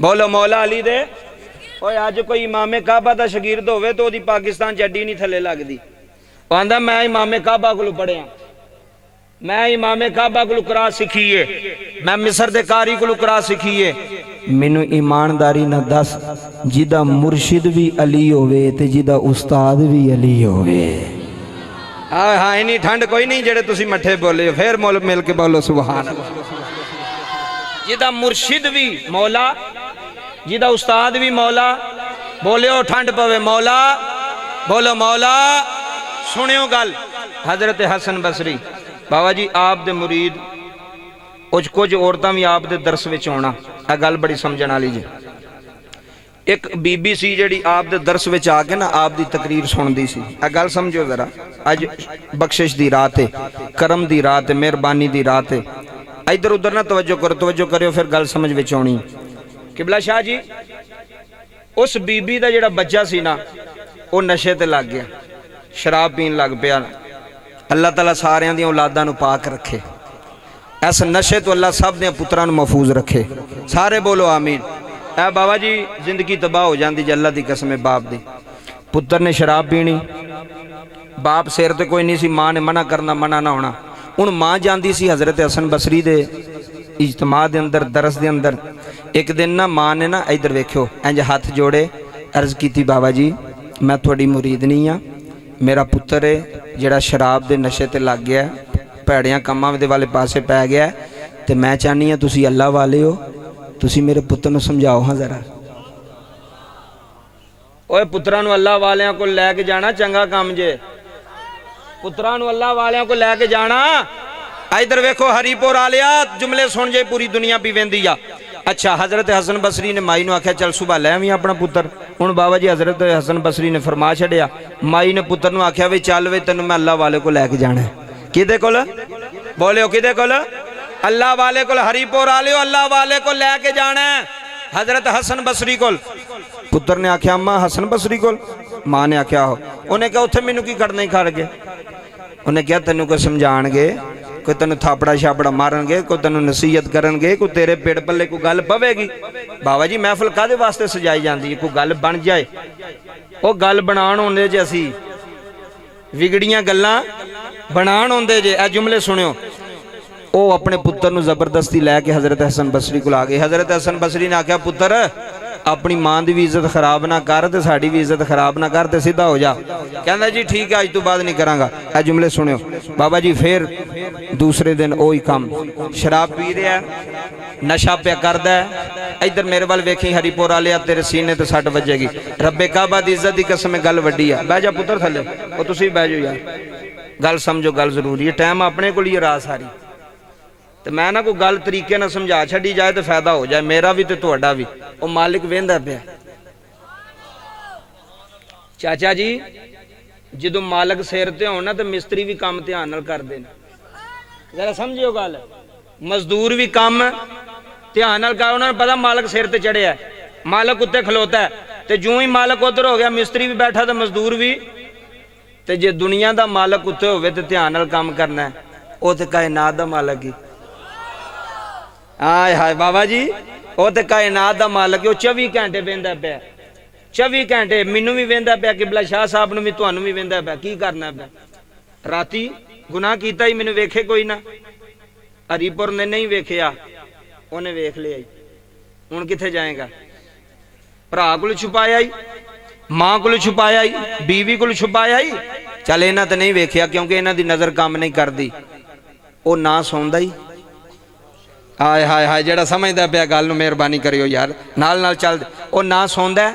बोलो मौला अली दे। ओए अज कोई इमामे काबा दा शागिर्द होवे तो ओदी पाकिस्तान च अड्डी नहीं थले लगदी। ਉਹ ਆਂਦਾ मैं इमामे काबा कोलों पढ़िया, मैं इमामे काबा कोलों करा सीखीए, मैं मिस्र दे कारी कोलों करा सीखीए। मैनू ईमानदारी ना दस जिदा मुर्शिद भी अली होवे ते जिदा उस्ताद भी अली होवे। हाँ हाँ इन्नी ठंड कोई नहीं जेड़े तुसी मठे बोले, फिर मोल मिल के बोलो सुभान अल्लाह। जिदा मुर्शिद भी मौला, जिदा उस्ताद भी मौला, बोलियो ठंड पवे मौला, बोलो मौला। सुनियो गल हजरत हसन बसरी बाबा जी आप दे मुरीद, कुछ औरतां भी आप दे दरस विच आउणा, आ गल बड़ी समझण वाली जी। एक बीबी सी जिहड़ी आप दे दरस विच आके ना आप दी तकरीर सुनदी सी। आ गल समझो जरा, अज बख्शिश दी रात है, करम दी रात है, मेहरबानी दी रात है। इधर उधर ना तवज्जो करो फिर गल समझ विच आउणी। किबला शाह जी उस बीबी दा जिहड़ा बच्चा सी ना वो नशे ते लग गया, शराब पीन लग पिया। अल्लाह ताला सारियां दी औलादां नूं पाक रखे, इस नशे तो अल्लाह सब दे पुत्रां नूं महफूज रखे। सारे बोलो आमीन। ऐ बाबा जी जिंदगी तबाह हो जाती जी, अल्लाह दी कसम है। बाप दी पुत्र ने शराब पीनी, बाप सिर ते कोई नहीं सी, माँ ने मना करना, मना ना होना। हुण माँ जांदी सी हजरत हसन बसरी दे इज्तमा दे अंदर, दरस दे अंदर। एक दिन ना माँ ने ना इधर वेख्यो इंज हाथ जोड़े, अर्ज की बाबा जी मैं थोड़ी मुरीद नहीं हाँ, मेरा पुत्र है जिहड़ा शराब दे नशे ते लग गया, भैड़ियां कामां दे वाले पासे पै गया, ते मैं चाहनी हाँ तुसी अल्लाह वाले हो, तुसी मेरे पुत्र नूं समझाओ हाँ जरा। ओए पुत्रां नूं अल्लाह वालियां को लैके जाना चंगा काम जे, पुत्रां नूं अल्लाह वालियां को लैके जाना। इधर वेखो हरीपुर आलिया जुमले सुन जे पूरी दुनिया पी वेंदी आ। अच्छा हजरत हसन बसरी ने माई नूं आख्या चल सुबह लै आवीं अपना पुत्र। हुण बाबा जी हजरत हसन बसरी ने फरमा छड़िया, माई ने पुत्र नूं आख्या वी चल वे तैनूं मैं अल्लाह वाले को लैके जाना है। किदे कोल बोलियो, किदे कोल? अल्लाह वाले कोल। हरीपुर आलियो अल्लाह वाले को लैके जाना है, हजरत हसन बसरी कोल। पुत्र ने आख्या अम्मा हसन बसरी कोल? मां ने आख्या हो। उन्हें कहा उत्थे मैनूं की करना ही खड़ गए। उन्हें कहा तैनूं कोई समझाणगे, कोई तेन थापड़ा छापड़ा मारनगे, कोई तेन नसीहत करनगे, कोई तेरे पेड़ पल्ले कोई गल पवेगी। बाबा जी महफिल कादे वास्ते सजाई जाती है, कोई गल बन जाए। वो गल बनाण होंदे जे असी विगड़ियां गल्लां बनाण होंदे जे। ए जुमले सुनियो। वो अपने पुत्र नूं जबरदस्ती लैके हजरत हसन बसरी को आ गए। हजरत हसन बसरी ने आख्या पुत्र अपनी मां की भी इज्जत खराब ना कर ते साड़ी भी इज्जत खराब ना कर, ते सीधा हो जा। कहंदा जी ठीक है अज तो बाद नहीं करांगा। ए जुमले सुनियो। बाबा जी फिर दूसरे दिन वही काम, शराब पी रहा, नशा पिया करदा है। इधर मेरे वाल वेखी हरीपुर वाले, तेरे सीने ते सट वजेगी। रब्बे काबा दी इज्जत दी कसम है गल वड्डी है। बह जा पुत्र थले, वो तुसीं बह जाओ यार, गल समझो, गल जरूरी है। टाइम अपने को ही रात सारी, तो मैं ना कोई गल तरीके ना समझा छड़ी जाए तो फायदा हो जाए, मेरा भी तो तुहाडा भी। वो मालिक वेंदा पिया। चाचा जी जो मालिक सिर ते होना तो मिस्त्री भी काम ध्यान नाल करदे ने, जरा समझियो गल। मजदूर भी काम ध्यान नाल कर, उन्होंने पता मालिक सिर ते चढ़िया, मालिक उत्ते खलोता है, तो जूं ही मालिक उधर हो गया मिस्त्री भी बैठा तो मजदूर भी। तो जे दुनिया का मालिक उत्ते होवे तो ध्यान नाल काम करना है, वो तो कायनात दा मालिक ही। हाय हाय बाबा जी, वो तो कायनात दा मालिक है। 24 घंटे वेंदा पिया, 24 घंटे मैनू भी वेंदा पिया, किबला शाह साहब नूं भी तुहानूं भी वेंदा पिया। की करना पिया? राती गुनाह कीता ही मैनू वेखे कोई ना, हरीपुर ने नहीं वेखिया, उन्हें वेख लिया। हुण कित्थे जाएगा? भरा को छुपाया ही, मां को छुपाया ही, बीवी को छुपाया ही। चल इन्हां ते नहीं वेखिया क्योंकि इन्हां दी नज़र काम नहीं करती। वो ना सौंदा ही। हाय हाय हाय जेड़ा समझदा पिया गल नूं मेहरबानी करियो यार, नाल नाल चल। वो ना सौंदा,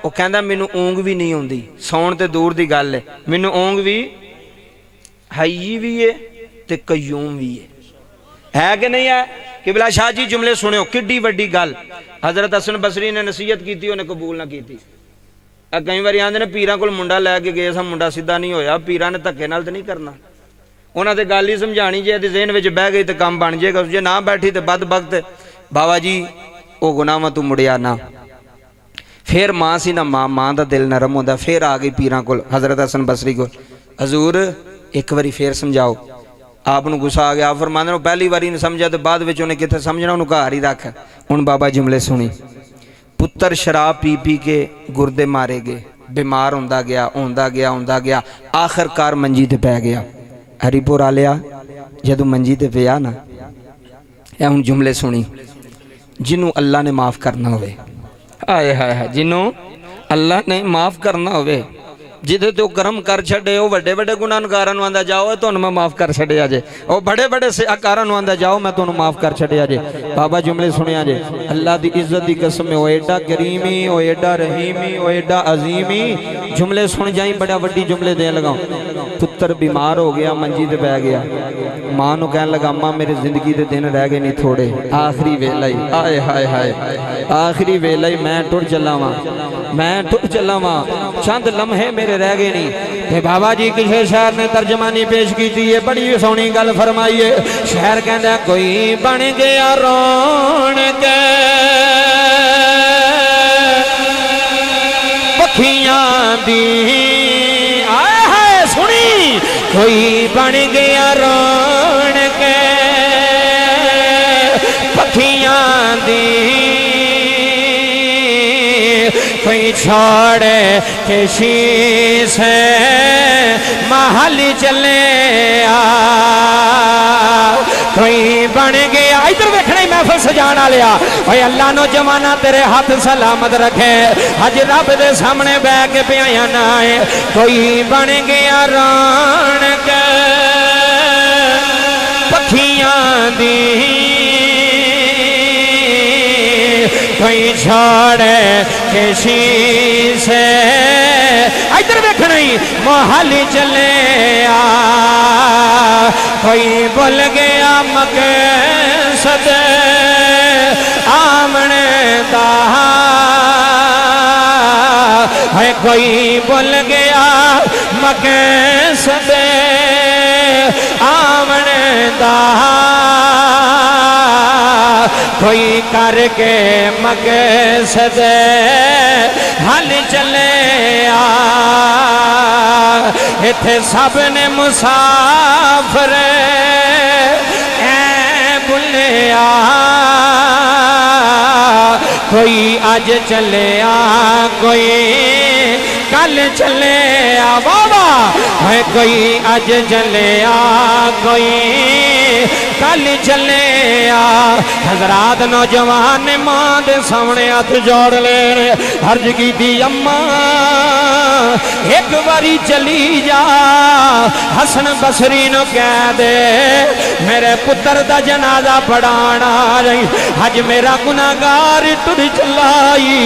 वो कहंदा मैनू ऊंग भी नहीं आउंदी, सौण ते दूर दी गल है, मैनू ऊंग भी हई भी है ते कयूम भी है कि नहीं है? किबला शाह जी जुमले सुनियो, किड्डी वड्डी गल। हजरत हसन बसरी ने नसीहत की, उन्हें कबूल ना की। कई बार आते ने पीरां कोल मुंडा लैके गए सा, मुंडा सीधा नहीं होया, पीरां ने धक्के नाल तो नहीं करना, उन्होंने गल ही समझानी, जे ज़हन में बह गई तो काम बन जाएगा, जे ना बैठी तो बद वक्त बाबा जी वो गुनाह तू मुड़िया ना। फिर माँ सी ना माँ, माँ का दिल नरम होता, फिर आ गई पीरां कोल हज़रत हसन बसरी को, हजूर एक बारी फिर समझाओ। आपनू गुस्सा आ गया, आप फरमांदे पहली बारी नहीं समझा तो बाद में उन्हें कितने समझना, उन्होंने घर ही रख। हुण बाबा जुमले सुनी, पुत्र शराब पी पी के गुरदे मारे गए, बीमार होंदा गया, आखिरकार मंजी ते पै गया। हरीपुर आलिया जदों मंजी ते पिया ना, ए हुण जुमले सुनी, जिन्हों अल्लाह ने माफ़ करना होवे, आए हाय हाय, जिन्हों अल्लाह ने माफ़ करना होवे, जिदे तो करम कर छड़े वो बड़े बड़े गुनाहगारां नूं आंदा जाओ तुहानूं मैं माफ़ कर छड़िया जे, वो बड़े बड़े सियाकारां नूं आंदा जाओ मैं तुहानूं माफ़ कर छड़िया जे। बाबा जुमले सुनिया जे, अल्लाह दी इज्जत दी कसम है, वो एडा करीमी, वो एडा रहीमी, वो एडा अजीमी। जुमले सुन जाई, बड़ा वड्डी जुमले देन लगा। पुत्र बीमार हो गया, मंजी ते पै गया, मां नूं कहन लगा मां मेरी जिंदगी दे दिन रह गए नहीं थोड़े, आखिरी वेला ही, आए हाय हाय, आखिरी वेला ही, मैं टुर चला वां, मैं टुर चला वां, चंद लम्हे मेरे रह गए नहीं। ते बाबा जी किसी शहर ने तर्जमानी पेश की थी, बड़ी सोहनी गल फरमाई है। शहर कहता कोई बन गया रौनक पखियां दी, आए है सुनी, कोई बन गया रौनक पखियां दी, कोई छोड़े के शीश महल चले आ, कोई बन गया। इधर देखना ही महफिल सजाना लिया, भाई अल्लाह नो जमाना तेरे हाथ सलामत रखे, अज रब दे सामने बह के प्याया ना है। कोई बन गया रौनक पखियां दी, कोई छोड़े के शीश, इधर देखना ही महल चले आ, कोई बोल गया मकसद आमने दा है, कोई बोल गया मकसद आमने दा, कोई करके मकसद हल चले आ, इथे सब ने मुसाफिर ऐ बुलिया, कोई अज चले आ, कोई कल चले आ, बाबा है, कोई अज चले आ, कोई कल चले आ। हजरात नौजवान ने मां दे सामने हाथ जोड़ ले, अर्ज की थी अम्मा एक बारी चली जा, हसन बसरी नो कह दे मेरे पुत्र दा जनाजा पढ़ाना रही, अज मेरा गुनाहगार टुर चलाई,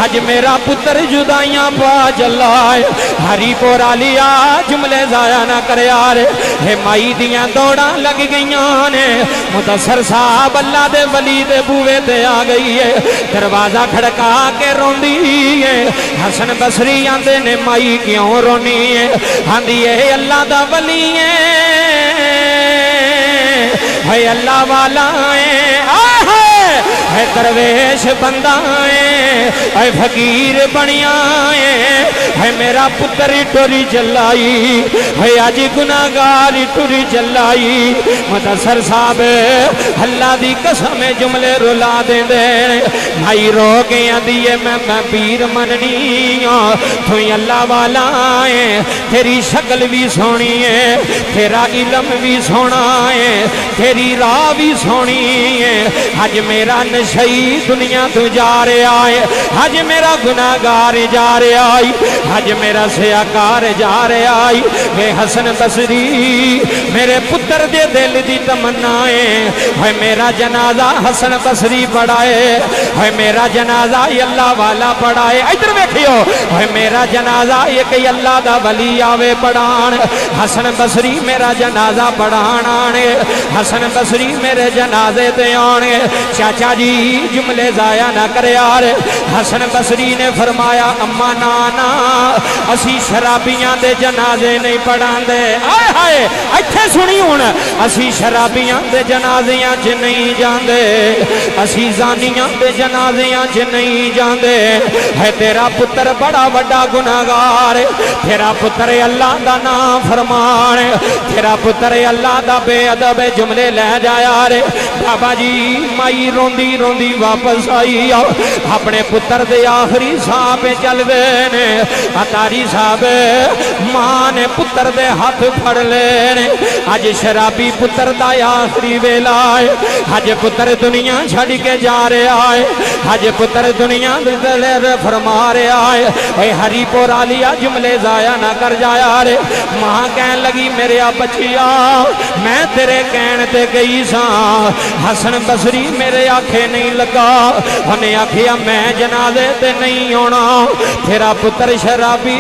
अज मेरा पुत्र जुदाइयां पा चलाए। हरीपुर आलिया जुमले जाया ना कर यार, हे माई दियां दौड़ां लग गईयां ने, मुदस्सर साहब अल्लाह दे वली दे बूवे ते आ गई है, दरवाजा खड़का के रोंदी है। हसन बसरी आंदे ने माई क्यों रोनी है, आंदी है अल्लाह दा वली है अल्लाह वाला है दरवेश बंदा है फकीर बनिया है मेरा पुत्र टुरी चलाई है अज गुनाहगार टुरी चलाई। मुदस्सर साहब अल्लाह दी कसम जुमले रुला दे भाई रो के आंदी है मैं पीर मननी तू अल्लाह वाला है, तेरी शक्ल भी सोहनी है, तेरा इलम भी सोहना है, तेरी राह भी सोहनी है। अज मेरा नशई दुनिया तू जा रहा है, अज मेरा गुनाहगार जा रहा है, अज मेरा सियाकार जा रहा आई वे हसन बसरी मेरे पुत्र दे दिल दी तमन्ना है मेरा जनाजा हसन बसरी पढ़ाए है मेरा जनाजा अल्लाह वाला पढ़ाए। इधर वेखियो है मेरा जनाजा एक अल्लाह दा वली आवे पढ़ान हसन बसरी मेरा जनाजा पढ़ान आने हसन बसरी मेरे जनाजे ते आने। चाचा जी जुमले जाया ना करे यार। हसन बसरी ने फरमाया अम्मा नाना असी शराबियां दे जनाजे नहीं पढ़ांदे। आए हाय इत्थे सुनी हुण असी शराबियां दे जनाजियां च नहीं जांदे असी जानियां दे जनाजियां च नहीं जांदे। है तेरा पुत्र बड़ा वड्डा गुनाहगार तेरा पुत्र अल्लाह दा नाम फरमान तेरा पुत्र अल्लाह दा बेअदब जुमले ले जाया रे। बाबा जी माई रोंदी रोंदी वापस आई अपने पुत्र दे आखिरी साह पे चल गए ने। अतारी साहब मां ने पुत्र दे हाथ फड़ ले अज शराबी पुत्र दा आखिरी वेला है। अज पुत्र दुनिया छड़ के जा रहा है अज पुत्र दुनिया दे फरमा रहा है। हरीपुर आलिया जुमले जाया ना कर जाया रे। मां कह लगी मेरे बचिया मैं तेरे कहने ते गई सा हसन बसरी मेरे आखे नहीं लगा उन्हें आखिया मैं जनाजे ते नहीं होना तेरा पुत्र शराबी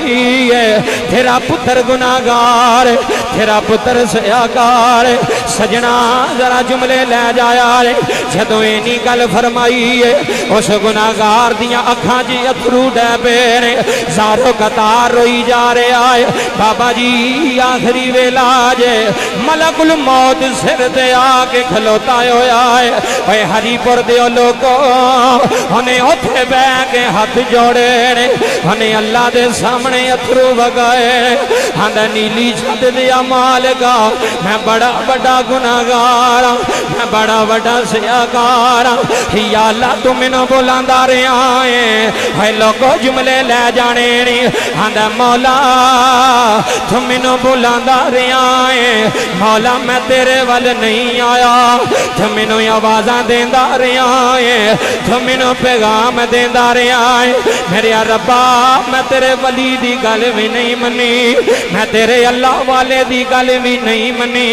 है तेरा पुत्र गुनाहगार तेरा पुत्र सयाकार। सजना जरा जुमले ले जाया रे। जदों इन्नी गल फरमाई है उस गुनाहगार दियां अखां च अथरू डै पे ने सारो कतार रोई जा रहा है। बाबा जी आखिरी वेला जे मलकुल मौत सिर ते आके खलोता होया है। हरीपुर दे लोगो उन्हें उथे बह के हाथ जोड़े ने उन्हें अल्लाह दे सामने अथरू वगाए आंदा नीली छत दिया मालिका मैं बड़ा बड़ा गुनाहगार मैं बड़ा बड़ा सियाकार या अल्लाह तू मैनू बुलांदा रहा है लोगो जुमले ले जाने नहीं आंदा मौला तू मैनू बुलांदा रहा है मौला मैं तेरे वल नहीं आया तू मैनू आवाज़ां देंदा रहा है तू मैनू पैगाम देंदा रहा है। मेरे रब्बा मैं तेरे वली दी गल भी नहीं मनी मैं तेरे अल्लाह वाले दी गल भी नहीं मनी।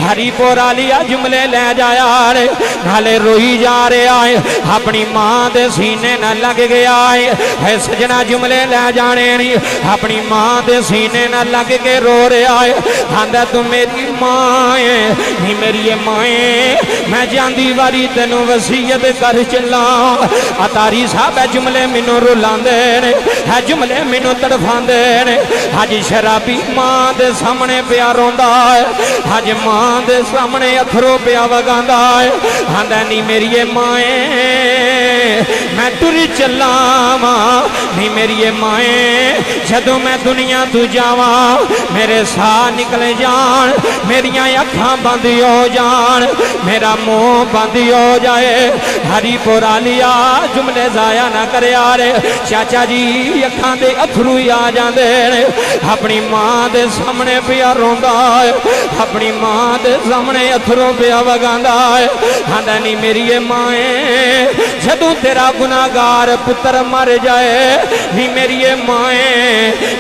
हरीपुर आलिया जुमले ले जाया रे नाले रोई जा रहा है अपनी मां दे सीने न लग गया है। सजना जुमले ले जाने नहीं अपनी मां दे सीने न लग के रो रहा है आंदा तू मेरी मां है नहीं मेरी मां मैं जांदी वारी तेनू वसीयत कर चला। अतारी साहब जुमले मैनू रुलांदे ने है जुमले मैनू तड़फांदे ने। अज शराबी मां दे सामने पिया रोंदा है अज मां दे सामने अथरो पिया वगांदा है आंदा नी मेरी माए मैं टुर चला वा नी मेरी माए जदों मैं दुनिया तू जावा मेरे साह निकल जान मेरिया अखां बंद हो जान मेरा मुंह बंद हो जाए। हरीपुर आलिया जुमले जाया ना करे रे। चाचा जी अखां दे अथरू आ जांदे ने अपनी मां दे सामने पिया रोंदा है अपनी मां दे सामने अथरू पिया वगांदा है आंदा नी मेरी माए जदों तेरा गुनाहगार पुत्र मर जाए नी मेरी माए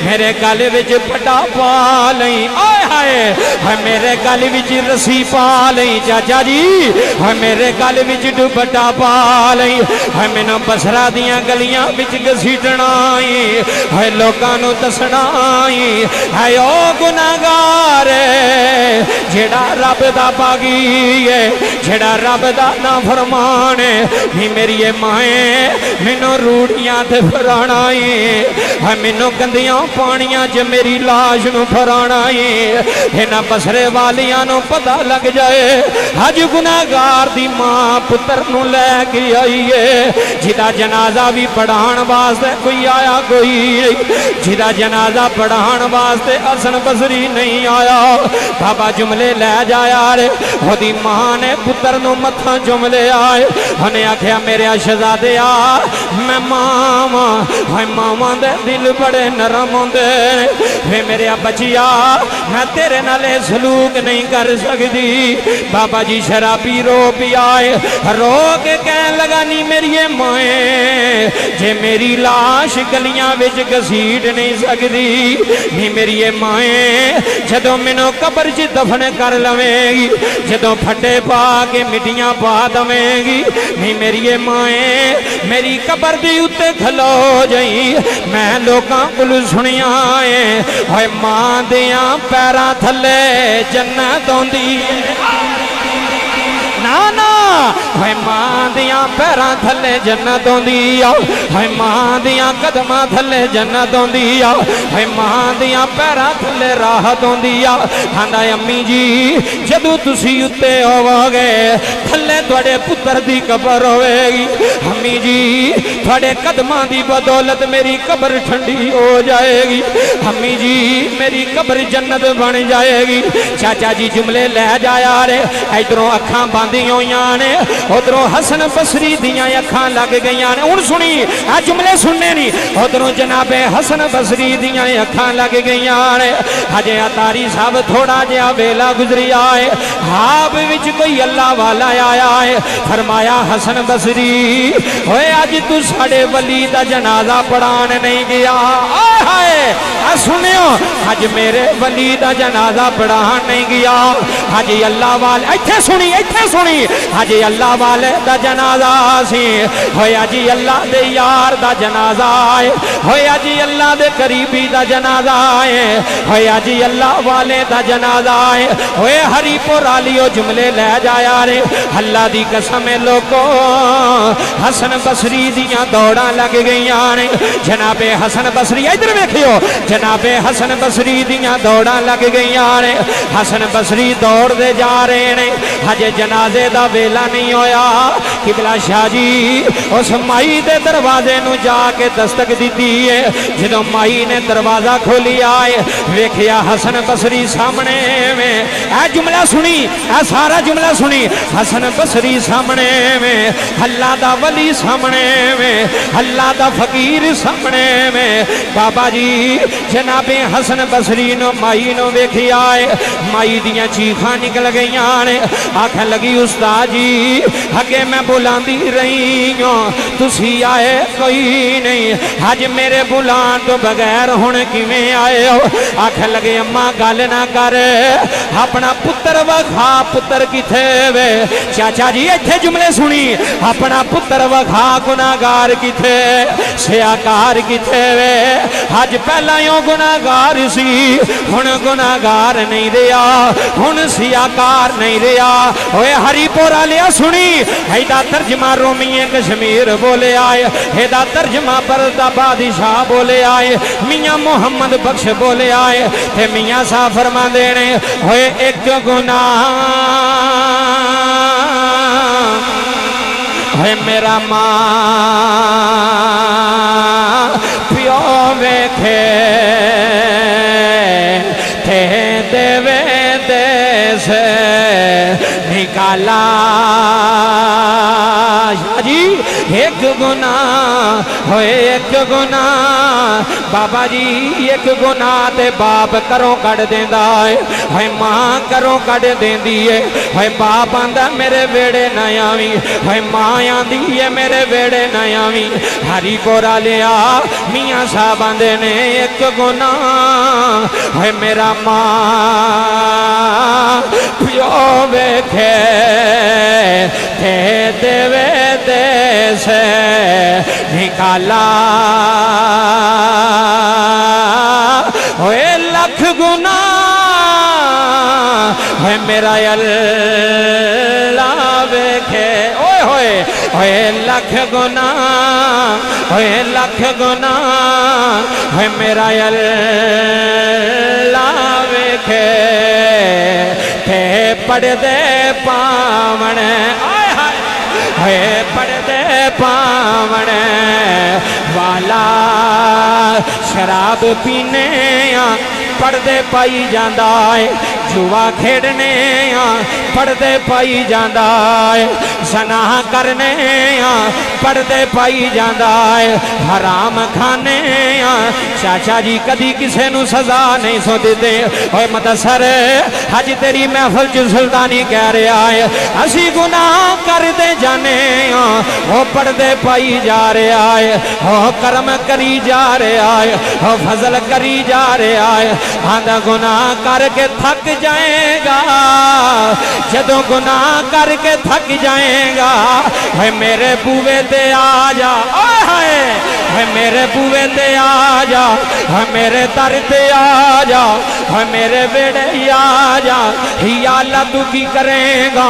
मेरे गल विच पटा पा लई आए हाय मेरे गल विच रस्सी पा लई चाचा जी मेरे गल विच दुपट्टा पा लई मैनू बसरा दियां गलियां विच घसीटना है लोकां नू दसना है ओ गुनाहगार जेड़ा रब दा बागी है जेड़ा रब दा ना फरमान है मेरी माए मैनू रूड़ियां ते फराना है मैनू गंदियां पानियां च मेरी लाश नू फराना है इन्हां बसरे वालियां नू पता लग जाए अज गुनाहगार दी मां पुत्र नू लैके आई है जिदा जनाजा भी पढ़ाण वास्ते कोई आया कोई जिदा जनाजा पढ़ाण वास्ते हसन बसरी नहीं आया। बाबा जुमले ले जाया रे ओदी मां ने पुत्र नू मत्था चुम लिया उन्हें आख्या मेरे शहजादे आ मैं मां मावां दे दिल बड़े नरम होंदे वे मेरे बचिया मैं तेरे नाले सलूक नहीं कर सकती। बाबा जी शराबी रो पियाए, रो के कह लगा नी मेरी माए जे मेरी लाश गलियां विच घसीट नहीं सकती, नी मेरी माए जदों मैनू कबर च दफन कर लवेगी, जदों फटे पा के मिट्टियां पा दवेगी, नी मेरी माए मेरी कबर दी उत्ते खलो जाई। मैं लोकां कोल सुनिया है मां दियां पैरां थले जन्नत आउंदी ना ना, है मां दियां पैरां थले जन्नत आउंदी आ, है मां दियां कदमां थले जन्नत आउंदी आ, है मां दियां पैरां थले राहत आउंदी आ। आंदा अम्मी जी जदों तुसी उत्ते होवोगे थले तुहाडे पुत्र दी कबर होवेगी, अम्मी जी तुहाडे कदमां दी बदौलत मेरी कबर ठंडी हो जाएगी, अम्मी जी मेरी कबर जन्नत बन जाएगी। चाचा जी जुमले लै जाया रे, इधरों अखां बंद ने, उधरों हसन बसरी दियां अखां लग गई ने। हुण सुनी आ जुमले सुनने नहीं, उधरों जनाबे हसन बसरी दियां अखां लग गई ने। हजे अतारी साहब थोड़ा जिहा वेला गुजरिया है, हाब विच कोई अल्लाह वाला आया है, फरमाया हसन बसरी होए अज तू साडे वली दा जनाजा पढ़ान नहीं गया। आए हाय आ सुनियो अज मेरे वली दा जनाजा पढ़ान नहीं गया, अज अल्लाह वाले इत्थे सुनी हाजी अल्लाह वाले दा जनाजा सी, होया जी अल्लाह दे यार दा जनाजा है, होया जी अल्लाह दे करीबी दा जनाजा है, होया जी अल्लाह वाले दा जनाजा है। होए हरीपुर आलियो जुमले लै जाया रे, अल्लाह दी कसम लोको हसन बसरी दियां दौड़ां लग गई ने। जनाबे हसन बसरी इधर वेखियो, जनाबे हसन बसरी दियां दौड़ां लग गई ने। हसन बसरी दौड़ दे जा रहे ने, हजे जनाजे दा वेला नहीं होया। किबला शाह जी उस माई दे दरवाजे नू जाके दस्तक दी है, जदों माई ने दरवाजा खोलिया है वेखिया हसन बसरी सामने में। ए जुमला सुनी, ए सारा जुमला सुनी, हसन बसरी सामने में, अल्लाह दा वली सामने में, अल्लाह दा फकीर सामने में। बाबा जी जनाबे हसन बसरी नो माई नो वेखिया है, माई दियां चीखां निकल गई ने। आखन लगी उस्ताद जी अगे मैं बुलांदी रही हूँ तुसी आए कोई नहीं, अज मेरे बुलान तो बगैर हुण किवें आए हो। आखन लगे अम्मा गल ना कर, अपना पुत्र वखा, पुत्र किथे वे। चाचा जी इत्थे जुमले सुनी, अपना पुत्र वखा, गुनाहगार किथे, सियाकार किथे वे। अज पहला यो गुनाहगार सी, हुण गुनाहगार नहीं रहा, हुण सियाकार नहीं रहा। ओए हरीपुर आलिया सुनी, एदा तर्जमा रोमीए कश्मीर बोले आए, एदा तर्जमा बरदा बादशाह बोले आए, मियां मोहम्मद बख्श बोले आए। ते मियां साहब फरमांदे ने होए एक गुनाह है मेरा मां प्यो वेखे थे देवे देश निकाला। जी एक गुनाह होए एक गुनाह, बाबा जी एक गुनाह ते बाप करों कढ़ देंदा है, होए मां करों कढ़ देंदी है। होए बाप आंदा मेरे वेड़े ना आवी, होए मां आंदी है मेरे वेड़े ना आवी। हरीपुर आलिया मियां साहब आंदे ने एक गुनाह होए मेरा मां प्यो वेखे थे देवे देश निकाला। होए लख गुना है मेरा अल्लाह वेखे। ओए होए होए लख गुना, होए लख गुना है मेरा अल्लाह वेखे थे पढ़दे पावण। है पढ़दे पावण वाला शराब पीने पढ़दे पाई जांदा है, जुआ खेडने पढ़दे पाई जांदा है, सनाह करने पढ़दे पाई जांदा है, हराम खाने चाचा जी कदी किसे नू सजा नहीं सो दिते। ओए मुदस्सर हज तेरी महफिल च सुल्तानी कह रहा है असी गुनाह करते जाने वो पढ़ते पाई जा रहा है, वो कर्म करी जा रहा है, वो फजल करी जा रहा है। आंदा गुनाह करके थक जाएगा, जदों गुनाह करके थक जाएगा है मेरे बूवे ते आ जा, है मेरे बूवे ते आ जा, है मेरे दर ते आ जा, है मेरे बेड़े आ जा। या अल्लाह तू की करेगा?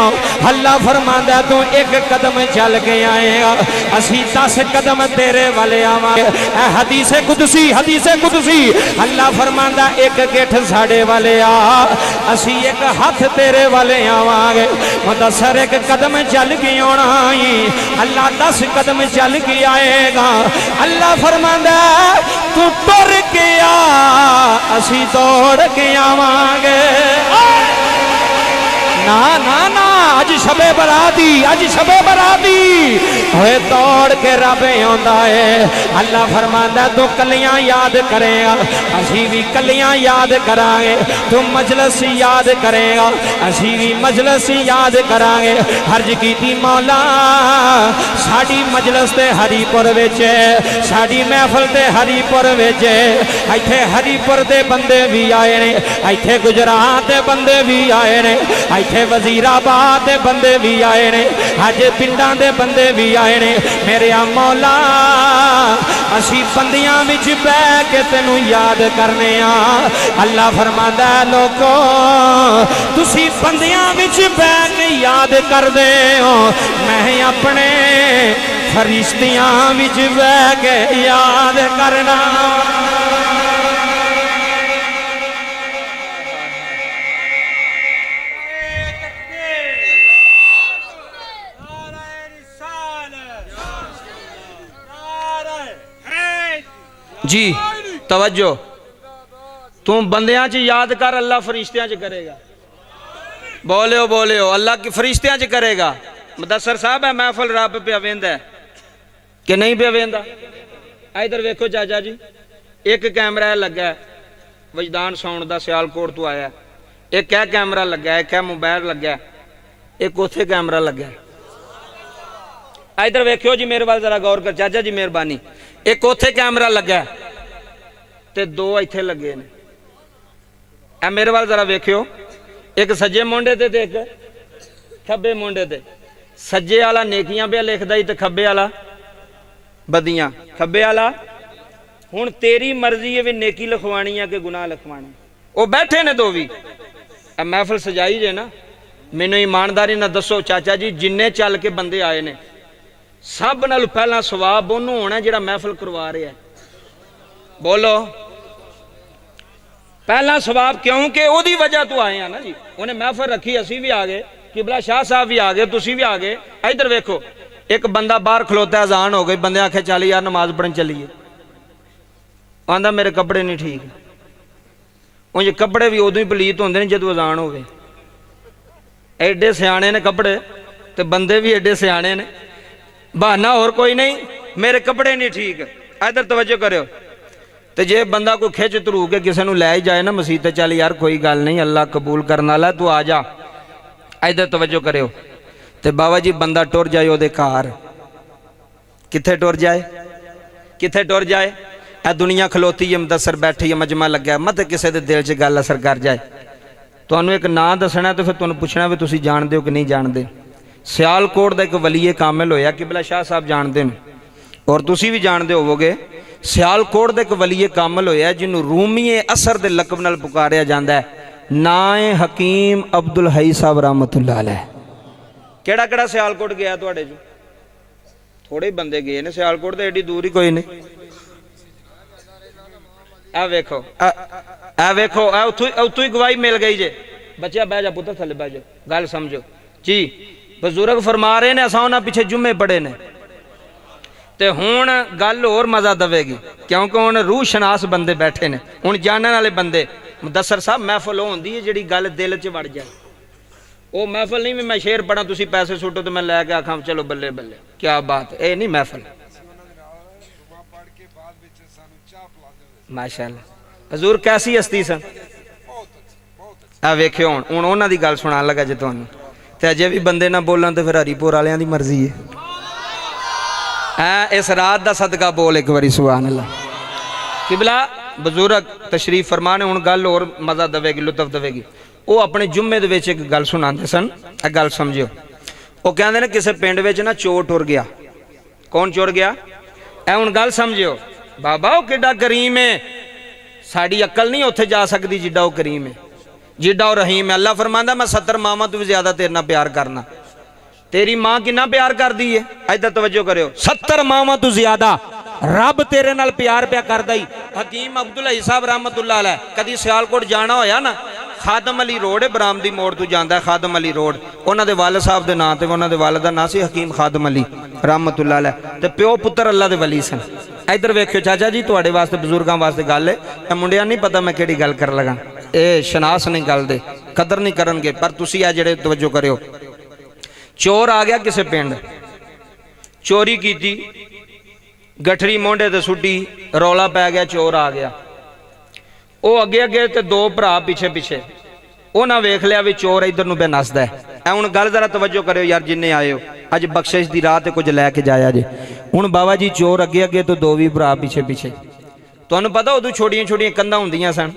अल्लाह फरमांदा तू एक कदम चल के आएगा, असी 10 कदम तेरे वाले आवांगे। हदीस कुदसी अल्लाह फरमांदा एक गिठ साडे वाले आ, असी एक हाथ तेरे वाले आवांगे। मुदस्सर एक कदम चल के आना ही, अल्लाह 10 कदम चल के आएगा। अल्लाह फरमांदा तू टुर के आ, असी दौड़ के आवांगे। ना ना ना अज शबे बराती, अज शबे बराती होए दौड़ के रब आंदा है। अल्लाह फरमांदा तू कलियां याद करेगा, असी भी कलियां याद करांगे। तू मजलिस याद करेगा, असी भी मजलिस याद करांगे। हर्ज कीती मौला साडी मजलिस ते हरीपुर विच, साडी महफिल ते हरीपुर विच, इत्थे हरीपुर दे बंदे भी आए ने, इत्थे गुजरात दे बंदे भी आए ने, इत्थे वजीराबाद दे बंदे भी आए ने, अज पिंडां दे बंदे भी आए ने। मेरे मौला असी बंदियां विच बह के तेनू याद करने आ। अल्लाह फरमांदा लोको तुसी बंदियां विच बह के याद करदे हो, मैं अपने फरिश्तियां विच बह के याद करना। जी तवज्जो, तू बंदियां च याद कर, अल्लाह फरिश्तियां च करेगा। बोलियो बोलियो अल्लाह की फरिश्तियां च करेगा। मुदस्सर साहब है महफिल रब पे वेंदा कि नहीं पे वेंदा? इधर वेखो चाचा जी, एक कैमरा लगा है वजदान साउंड का, सियालकोट तो आया, एक है कैमरा लगा है, एक है मोबाइल लगा है, एक उथे कैमरा लगा है। इधर वेखियो जी मेरे वाल जरा गौर कर चाचा जी मेहरबानी, एक उथे कैमरा लगा है ते 2 इत्थे लगे ने। ए मेरे वाल जरा वेखियो, एक सज्जे मोंडे ते एक खब्बे मोंडे ते। सज्जे वाला नेकियां पे लिखदा ही ते खब्बे वाला बदियां। खब्बे वाला हुण तेरी मर्जी है भी नेकी लिखवानी है कि गुनाह लिखवाना। वो बैठे ने 2 भी, ए महफिल सजाई जे ना, मैनू ईमानदारी ना दसो चाचा जी जिन्ने चल के बंदे आए ने सब नाल पहला सवाब ओनू होना जिहड़ा महफिल करवा रहा है। बोलो पहला सवाब, क्योंकि ओदी वजह तो आए हैं ना जी। उन्हें महफिल रखी, असी भी आ गए, किबला शाह साहब भी आ गए, तुसी भी आ गए। इधर वेखो एक बंदा बाहर खलोता, अजान हो गई, बंदे आखे चल यार नमाज पढ़न चलीए, आंदा मेरे कपड़े नहीं ठीक। उंज कपड़े भी उदों ही पलीत होंदे ने जदों अजान होवे। एडे सियाणे ने कपड़े ते बंदे भी एडे सियाणे ने, बहाना और कोई नहीं, मेरे कपड़े नहीं ठीक। इधर तवज्जो करो, तो जे बंदा कोई खिच धरू के किसी को लै जाए ना मसीत, चल यार कोई गल नहीं, अल्लाह कबूल करने वाला, तू आ जा। इधर तवज्जो करो, तो बाबा जी बंदा टुर जाए ओदे घर, कित्थे टुर जाए, कित्थे टुर जाए? ए दुनिया खलोती है, मुदस्सर बैठी है, मजमा लग्या, मत किसी के दिल च गल असर कर जाए। तुहानू एक नाम दसना तो फिर तुहानू पुछना भी तुसीं जानदे हो कि नहीं जानते। सियालकोट का एक वलीए कामिल होया, किबला शाह साहब जानते हैं और तुसी भी जानते होवोगे। सियालकोट का एक वलीए कामिल होया जिन्होंने रूमीए असर के लकब नाल पुकारिया जाता है, नाए हकीम अब्दुल हई साहब रहमतुल्लाह अलैह। केड़ा केड़ा सियालकोट गया तुहाडे चों? थोड़े बंदे गए ने सियालकोट, तो एडी दूर ही कोई नहीं। आ वेखो, आ वेखो, उत्थों ही गवाही मिल गई जे। बच्चा बह जा पुत्र, थले बह जा, गल समझो जी। बजुर्ग फरमा रहे ने असां उन्हां पिछे जुम्मे पढ़े ने, तो हुण गल होर मजा दवेगी, क्योंकि हुण रूह शनास बंदे बैठे ने, हुण जानने वाले बंदे। मुदस्सर साहब महफिल होंदी है जिहड़ी गल दिल च वड़ जाए। वो महफिल नहीं भी मैं शेर पढ़ा तुसी पैसे सुटो तो मैं लैके आखां चलो बल्ले बल्ले क्या बात, ये नहीं महफिल। माशाअल्लाह हजूर कैसी हस्ती सन। आ वेखियो हुण उन्हां दी गल सुणान लगा जे तुहानूं ते अजे भी बंदे ना बोलन तो फिर हरीपुर वालियां दी मर्जी है। इस रात दा सदका बोल एक बारी सुभान अल्लाह। किबला बुजुर्ग तशरीफ फरमाने हुण गल होर मज़ा देवेगी लुत्फ देवेगी। वो अपने जुम्मे दे विच एक गल सुणांदे सन, ए गल समझियो। वो कहंदे ने किसी पिंड विच ना चोर टुर गया। कौन चोर गया? ए हुण गल समझियो। बाबा वो किड्डा करीम है, साड़ी अक्ल नहीं उत्थे जा सकती जिड्डा वो करीम है, जिड्डा वो रहीम है। अल्लाह फरमांदा मैं 70 मावां तो भी ज्यादा तेरे नाल प्यार करना। तेरी मां कितना प्यार कर दी है, इधर तवज्जो करियो। 70 मावां तो ज्यादा रब तेरे नाल प्यार प्या करदा ही। हकीम अब्दुल्ला साहब रहमतुल्लाह अलैह कदी सियालकोट जाना होया ना, खादम अली रोड है बरामदी मोड़ तो जाता है, खादम अली रोड उन्होंने दे वालिद साहब के नाम से, उन्होंने वालिद का नाम से हकीम खादम अली रहमतुल्लाह अलैह, ते प्यो पुत्र अल्लाह दे वली सन। इधर वेखियो चाचा जी तुहाडे वास्ते बजुर्गों वास्ते गल है, ए मुंडिया नहीं पता मैं किहड़ी गल कर लगा, ये शनास नहीं गल दे, कदर नहीं करनगे, पर तुसी आ जिहड़े तवज्जो करियो। चोर आ गया किसी पिंड, चोरी की, गठरी मोंढे ते सुट्टी, रौला पै गया, चोर आ गया। वो अगे अगे ते दो भरा पिछे पिछे, उन्हें वेख लिया भी चोर इधर नूं पे नसदा है। हुण गल जरा तवज्जो करियो यार, जिन्ने आए हो अज बख्शिश दी रात कुछ लैके जाया जे। हुण बाबा जी चोर अगे अगे तो दो भी भरा पिछे पिछे। तुहानूं पता उदों छोटियां छोटियां कंधां हुंदियां सन,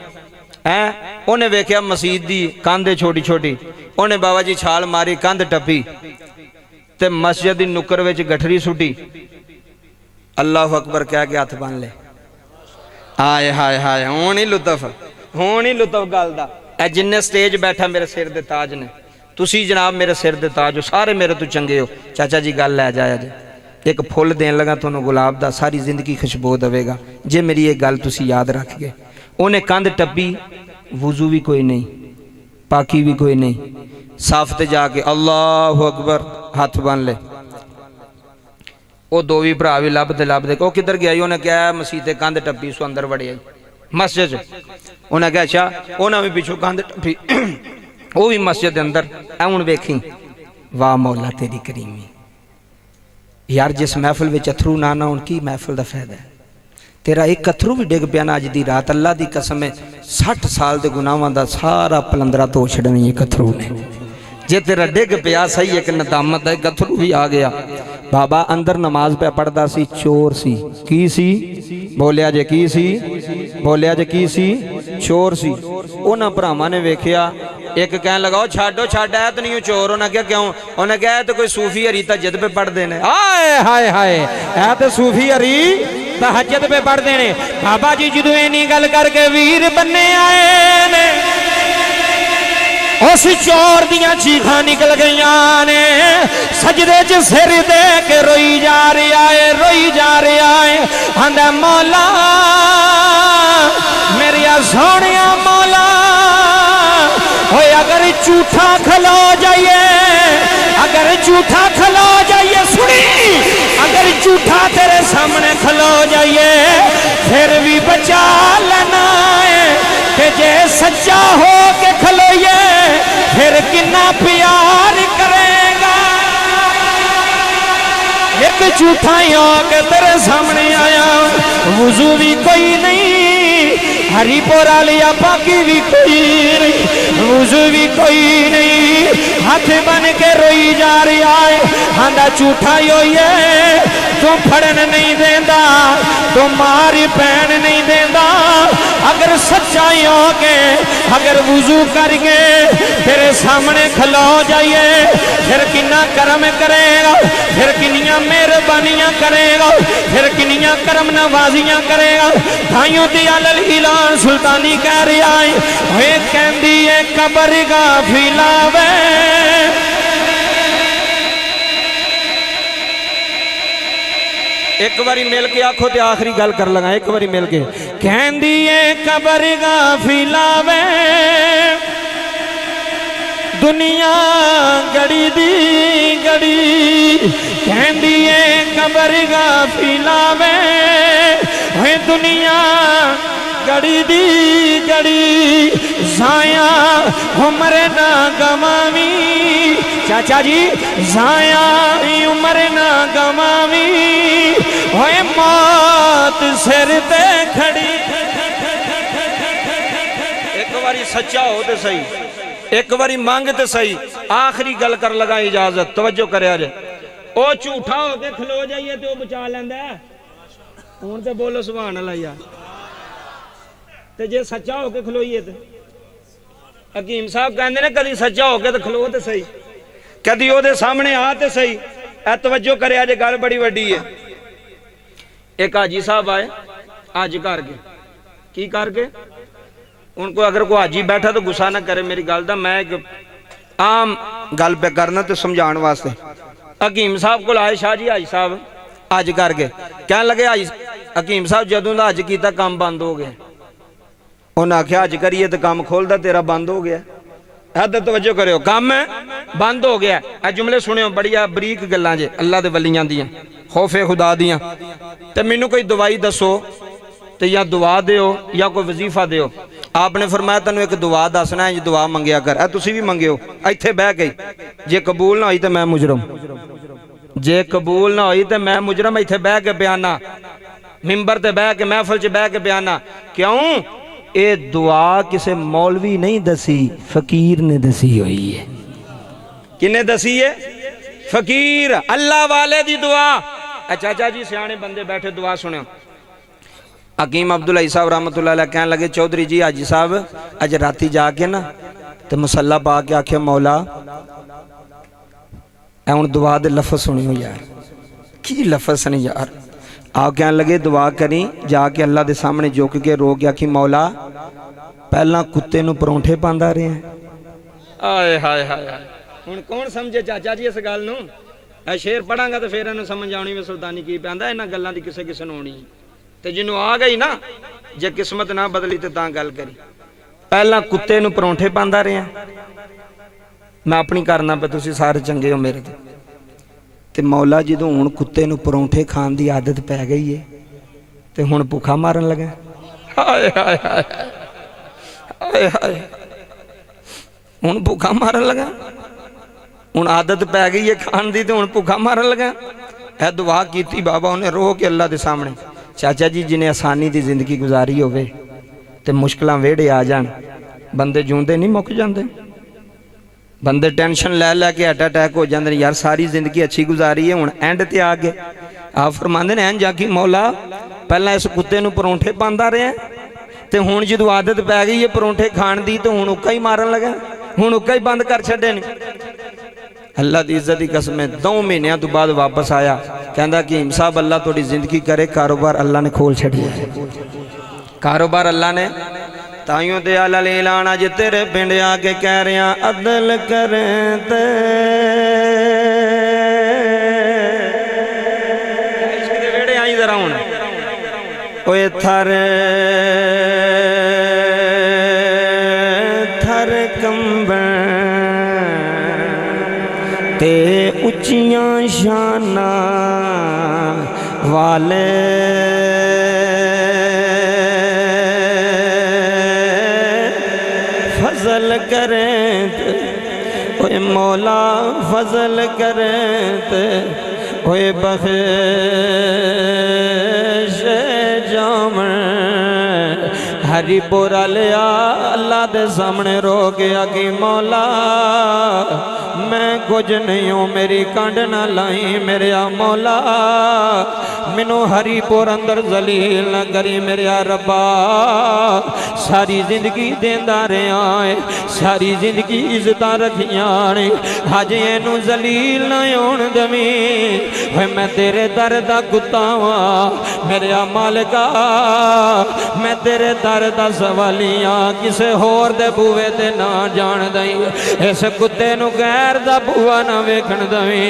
हैं उन्हें वेख्या मसीत दी कंध छोटी छोटी, उन्हें बाबा जी छाल मारी, कंध टप्पी ते मस्जिद दी नुक्कर विच गठरी सुटी, अल्लाह अकबर कह के हथ बन ले। हाय हाय हाय, हुण ही लुत्फ, हुण ही लुत्फ गल दा। ए जिन्ने स्टेज बैठा मेरे सिर दे ताज ने, तुसी जनाब मेरे सिर दे ताज हो, सारे मेरे तो चंगे हो। चाचा जी गल लै जाया जे, एक फुल देन लगा तुहानूं गुलाब दा, सारी जिंदगी खुशबू देवेगा जे मेरी ये गल तुसी याद रख गए। उन्हें कंध टप्पी, वुजू भी कोई नहीं, पाकी भी कोई नहीं, साफ ते जाके अल्लाह अकबर हथ बन ले। वो दो भी भरा भी लभदे लभदे, वो किधर गया? उन्हें क्या मसीते कंध टप्पी, सो अंदर वड़े आई मस्जिद। उन्हें क्या अच्छा, उन्हें भी पिछू कंध टप्पी, वो भी मस्जिद अंदर। हुण वेखी वाह मौला तेरी करीमी यार, जिस महफिल में अथरू ना ना उनकी महफिल का फायदा है। तेरा एक अथरू भी डिग पिया ना अज दी रात, अल्लाह की कसम है 60 साल के गुनाहों का सारा पलंदरा धो छड़नी एक अथरू ने। जे तेरा डिग पिया सही एक नदामत है, एक अथरू भी आ गया। बाबा अंदर नमाज पे पढ़ता सी, चोर सी, की सी बोलिया जे, की सी बोलिया जे, की सी चोर सी। उन्हां भरावां ने वेखिया, एक कहन लगा छाडो छाड, ऐ तो नहीं चोर। उन्हें क्या क्यों? उन्हें कहा तो कोई सूफी हरी तहज्जुद पे पढ़ते हैं। हाय हाय हाय, ऐ तो सूफी हरी तहज्जुद पे पढ़ते हैं। बाबा जी जदों इन्नी गल करके वीर बन्ने आए ने, उस चोर दियां चीखां निकल गईयां ने, सजदे च सिर दे के रोई जा रहा है, रोई जा रहा है। आंदा मौला मेरिया सोहणिया मौला, ओए अगर झूठा खलो जाइए, अगर झूठा खलो जाइए, सुनी अगर झूठा तेरे सामने खलो जाइए फिर भी बचा लेना है, कि जे सच्चा हो के खलोइए फिर कितना प्यार करेगा। एक झूठा ही होके तेरे सामने आया, वुजू भी कोई नहीं, हरीपुर वालिया पाकी भी कोई नहीं, वुजू भी कोई नहीं, हाथ बन के रोई जा रहा है। आंदा झूठा ही होइए, तू फड़न नहीं देंदा, तू मारी पैन नहीं देंदा। अगर सच्चाई हो के अगर वुजू करके तेरे सामने खलो जाइए फिर कितना करम करेगा, फिर किनिया मेहरबानियां करेगा, फिर किनिया करम नवाजियां करेगा। भाइयों दी अलल इलान सुल्तानी कह रहा है, कहंदी है कबर गाफिलावे, एक बारी मिल के आखो ते आखिरी गल कर लगा, एक बारी मिल के। कहंदी है कबर गाफिलावे, दुनिया गड़ी दी गड़ी, कहंदी है कबर गाफिलावे, दुनिया घड़ी दी घड़ी जाया उम्र ना गवावी चाचा जी जाया उम्र ना गवावी होए मौत सिर ते खड़ी एक बारी सच्चा हो तो सही एक बारी मांग तो सही आखिरी गल कर लगा इजाजत तवज्जो करे जे ओ झूठा हो के खलो जाइए तो बचा लेंदा हुण ते बोलो सुभान अल्लाह यार ते जे सच्चा हो के खलोइए तो हकीम साहब कहंदे ने कदी सच्चा हो के तो खलो तो सही कदी ओदे सामने आ तो सही ए तवज्जो करे जे गल बड़ी वड्डी है एक हाजी साहब आए हाज करके की करके उनको अगर कोई हाजी बैठा तो गुस्सा ना करे मेरी गल दा मैं एक आम गल पे करना तो समझाने वास्ते हकीम साहब को आए शाह जी हाजी साहब हज करके कह लगे हाजी हकीम साहब जदों दा हज कीता काम बंद हो गया उन्हें आख्या हज करिए तो काम खोलदा तेरा बंद हो गया है तवज्जो करो काम है बंद हो गया ए जुमले सुनियो बढ़िया बरीक गल्लां जे अल्लाह दे वलियां दियां खौफे खुदा दियां ते मैनू कोई दवाई दसो तो या दुआ दियो या कोई वजीफा दियो आपने फरमाया तेन एक दुआ दसना है दुआ मंगया कर तुसी भी मंगियो इत्थे बह के जे कबूल ना हुई तो मैं मुजरम जे कबूल ना हुई तो मैं मुजरम इत्थे बह के बयाना मिंबर ते बह के महफिल च बह के बयाना क्यों ये दुआ किसे मौलवी नहीं दसी फकीर ने दसी हुई है किने दसी है फकीर अल्लाह वाले दी दुआ चाचा जी सियाने बंदे बैठे दुआ सुनो हकीम अब्दुल हई साहब रहमतुल्लाह अलैह कहने लगे चौधरी जी हाजी साहब अज राती जाके ना तो मसला पा के आखे मौला हुण दुआ दे लफज सुनियो यार की लफज नहीं यार आप कहने लगे दुआ करी जाके अल्लाह के सामने झुक के रो के आखी मौला पहला कुत्ते नूं परौंठे पांदा रहा आए हाय हाय हुण कौन समझे चाचा जी इस गल नूं ए शेर पढ़ांगा तो फिर इन्हूं समझ आउणी वी सुल्तानी की पैंदा इन्हां गल्लां दी किसे किसे नूं आउणी ते जिन्हों आ गई ना जे किस्मत ना बदली तो गल करी पहला कुत्ते नूं परौंठे पांदा रहा मैं अपनी करना पे तुसी सारे चंगे हो मेरे ते मौला जदों हुण कुत्ते नूं परौंठे खाण दी आदत पै गई है ते हुण भुखा मारन लगा हाय हाय हाय हाय हाय हुण भुखा मारन लगा हुण आदत पै गई है खाण दी ते हुण भुखा मारन लगा ए दुआ कीती बाबा उन्हें रो के अल्लाह दे सामने चाचा जी जिन्हें आसानी की जिंदगी गुजारी होवे ते मुश्किलां वेड़े आ जान बंदे जूंदे नहीं मुक जाते बंदे टेंशन लै के हार्ट अटैक हो जाते यार सारी जिंदगी अच्छी गुजारी है हुण एंड ते आ गए आप फरमांदे ने इंज आखी मौला पहला इस कुत्ते नूं परौंठे पांदा रहा ते हुण जदों आदत पै गई है परौंठे खाण दी तो हुण उक्का ही मारन लगा हुण उक्का ही बंद कर छड्डे ने अल्लाह की इज्जत की कसम 2 महीनों तो बाद वापस आया कहता कि हकीम साहब अल्लाह थोड़ी जिंदगी करे कारोबार अल्लाह ने खोल छड़िया कारोबार अल्लाह ने ताइयों ते आला ले लाना जे तेरे पिंड आके कह रहा अदल करें ते वेड़े आई जरा हुण ओए थर थर कंबन ते उच्चियां शाना वाले फजल करें ओए मौला फजल करें ते ओए बख्श जामन हरिपुरा लिया अल्लाह दे सामने रो गया कि मौला मैं कुछ नहीं हूँ मेरी कंड ना लाई मेरे मौला मैनू हरिपुर अंदर जलील न करी मेरे रब्बा सारी जिंदगी देंदा रहा है सारी जिंदगी इज्जत रखियां ने अज इनू जलील न होण दवी मैं तेरे दर दा कुत्ता वा मेरे मालिका मैं तेरे दर दा सवालियां किसे होर दे बूवे ते ना जान दई इस कुत्ते नू गैर दा बूआ ना वेखण दवी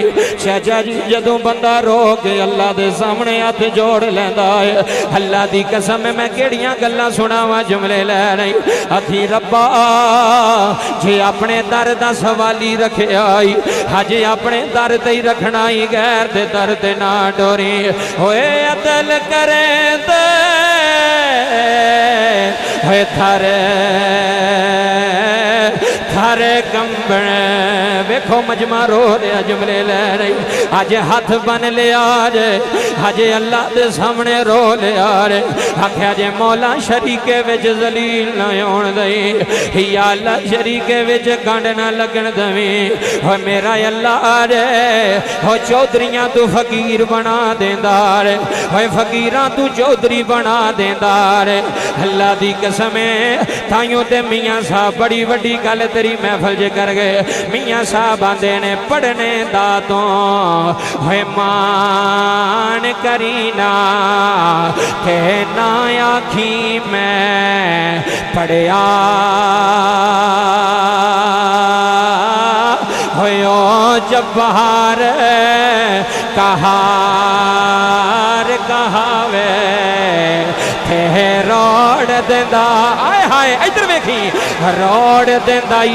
चाचा जी जदों बंदा रो के अल्लाह दे सामने हाथ जोड़ लैंदा है अल्लाह दी कसम मैं केड़ियां गल्लां सुनावां जुमले लै नहीं अथी रब्बा जे अपने दर दा सवाली रखिया अज अपने दर ते ही रखना ही गैर दे दर ते ना डोरी होए अदल करे ते है थारे थारे कंबण वेखो मजमा रो रहा जुमले ले रही अज हाथ बन लिया जे अज अल्लाह दे सामने रो लिया रे आख्या जे मौला शरीके विच जलील ना होण दई या अल्लाह शरीके विच गंढ ना लगन दवी हो मेरा अल्लाह रे हो चौधरियां तू फकीर बना देंदा रे हो फकीरां तू चौधरी बना देंदा रे अल्लाह दी कसम ताइयों ते मियां साहब बड़ी वड्डी गल तेरी महफल च कर गए मियां साहब आंदे ने पढ़ने दा तो है मान करीना ते ना आखी मैं पढ़िया हो जब्बार कहार कहावे थे रोड़ देंदा आए हाय इधर वेखी रोड़ देंदा ई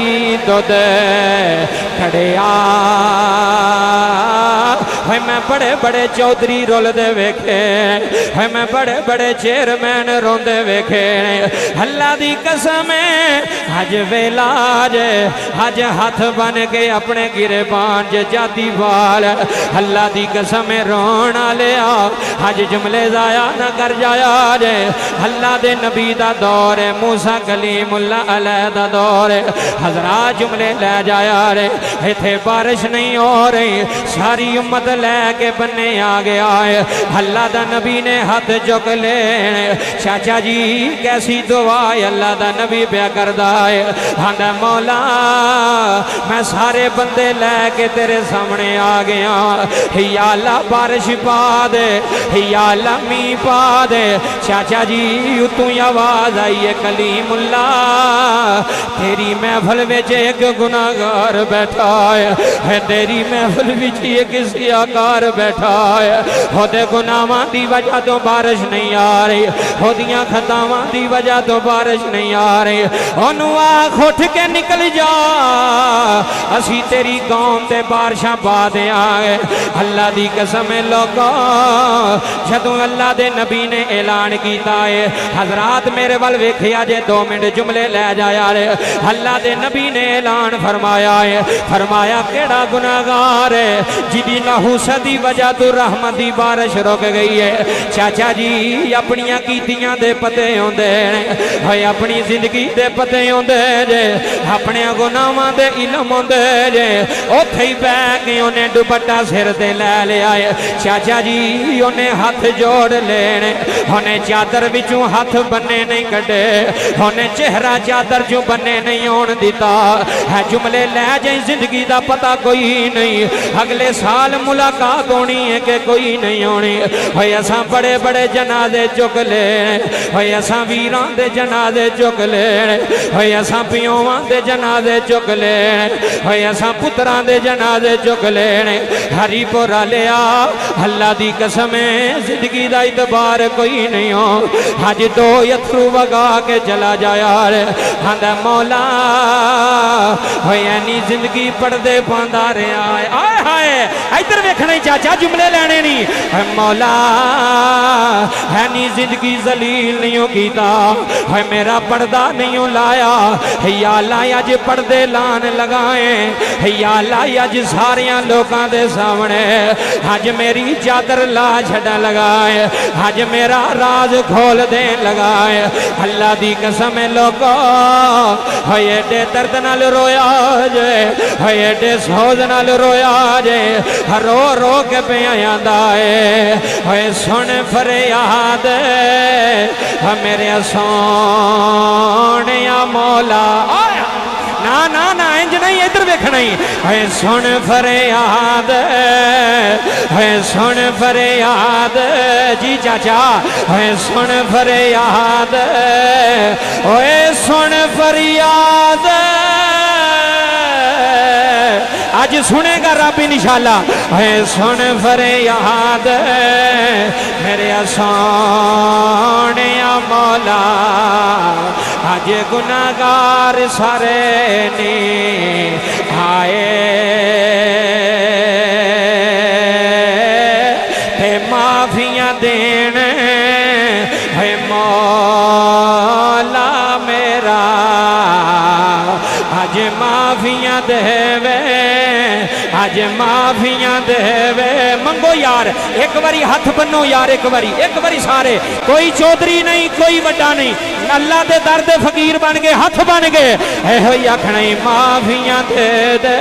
दुध खड़िया है मैं बड़े बड़े चौधरी रोलदे वेखे है मैं बड़े बड़े चेयरमैन रोंदे वेखे अल्लाह दी कसम अज वेला जे अज हाथ बन के अपने गिरेबान च जाती बाल अल्लाह दी कसम रोना लिया अज जुमले जाया न कर जाया जे अल्लाह दे नबी दा दौर है मूसा कलीमुल्लाह अलैह दा दौर है हजरात जुमले ले जाया रे इथे बारिश नहीं हो रही सारी उम्मत लेके बन्ने आ गया है अल्लाह दा नबी ने हाथ चुक ले चाचा जी कैसी दुआ है अल्लाह दा नबी प्या करदा है आंदा मौला मैं सारे बंदे लेके तेरे सामने आ गया या अल्लाह बारिश पा दे या अल्लाह मींह पा दे चाचा जी उतों आवाज आई है कलीमुल्लाह तेरी महफल विच एक गुनाहगार बैठा है तेरी महफल विच एक सियाकार बैठा है ओदे गुनाहां दी वजह तो बारिश नहीं आ रही ओदियां खतावां दी वजह तो बारिश नहीं आ रही ओनू आख उठ के निकल जा असी तेरी कौम ते बारिशां पा देंगे अल्लाह दी कसम लोगों जदों अल्लाह दे नबी ने ऐलान किया है हजरात मेरे वाल वेखिया जे 2 मिनट जुमले ले जाया रे अल्लाह दे नबी ने ऐलान फरमाया है फरमाया केड़ा गुनाहगार है जिदी नहुसत दी वजह तो रहमत दी बारिश रुक गई है चाचा जी अपनियां कीतियां दे पते होंदे ने होए अपनी जिंदगी दे पते होंदे जे अपने गुनाहां दे इल्म होंदे जे ओथे ही बैठ के उन्हें दुपट्टा सिर ते ले लिया है चाचा जी उन्हें हाथ जोड़ लेने उन्हें चादर विचों हाथ बन्ने नहीं कटे उन्हें चेहरा चादर चों बन्ने नहीं होण दिता है जुमले ले जाए जिंदगी दा पता कोई नहीं अगले साल मुलाकात होनी है कि कोई नहीं होनी होए असां बड़े बड़े जनाजे चुक ले होए असां वीरां दे जनाजे चुक ले होए असां पियोवां दे जनाजे चुक ले होए असां पुत्रां दे जनाजे चुक लेने हरीपुरा लिया अल्लाह दी कसम जिंदगी दा इतबार कोई नहीं हो अज 2 अथरू वगा के चला जाया रे आंदा मौला होया नी जिंदगी पढ़दे पांदा रहा आए हाय इधर वेखना ही चाचा जुमले लेने नहीं मौला है नी जिंदगी जलील नहीं कीता है मेरा पर्दा नहीं लाया या अल्लाह अज पर्दे लान लगाए या अल्लाह अज सारिया लोगों के सामने अज मेरी चादर ला छड़ा लगाए अज मेरा राज खोल दे लगाए अल्लाह दी कसम लोगो है एडे दर्द नाल रोया जे है एडे सोज नाल रोया जे रो रो के पे आंदा है सुन फरियाद मेरे सोने मौला ना ना ना इंज नहीं इधर वेखना ही है सुन फरियाद है सुन फरियाद जी चाचा है सुन फरियाद ओए सुन फरियाद आज सुनेगा रब इंशाअल्लाह है सुन फरियाद मेरे सोने मौला आज गुनाहगार सारे ने आए ते माफियां देन है मौला अज माफियां देवे, अज माफियां देवे। मंगो यार एक बारी हाथ बनो यार, एक बारी सारे, कोई चौधरी नहीं कोई वड्डा नहीं, अल्लाह दे दर दे फकीर बन गए, हाथ बन गए। एहो ही आखना माफियां दे दे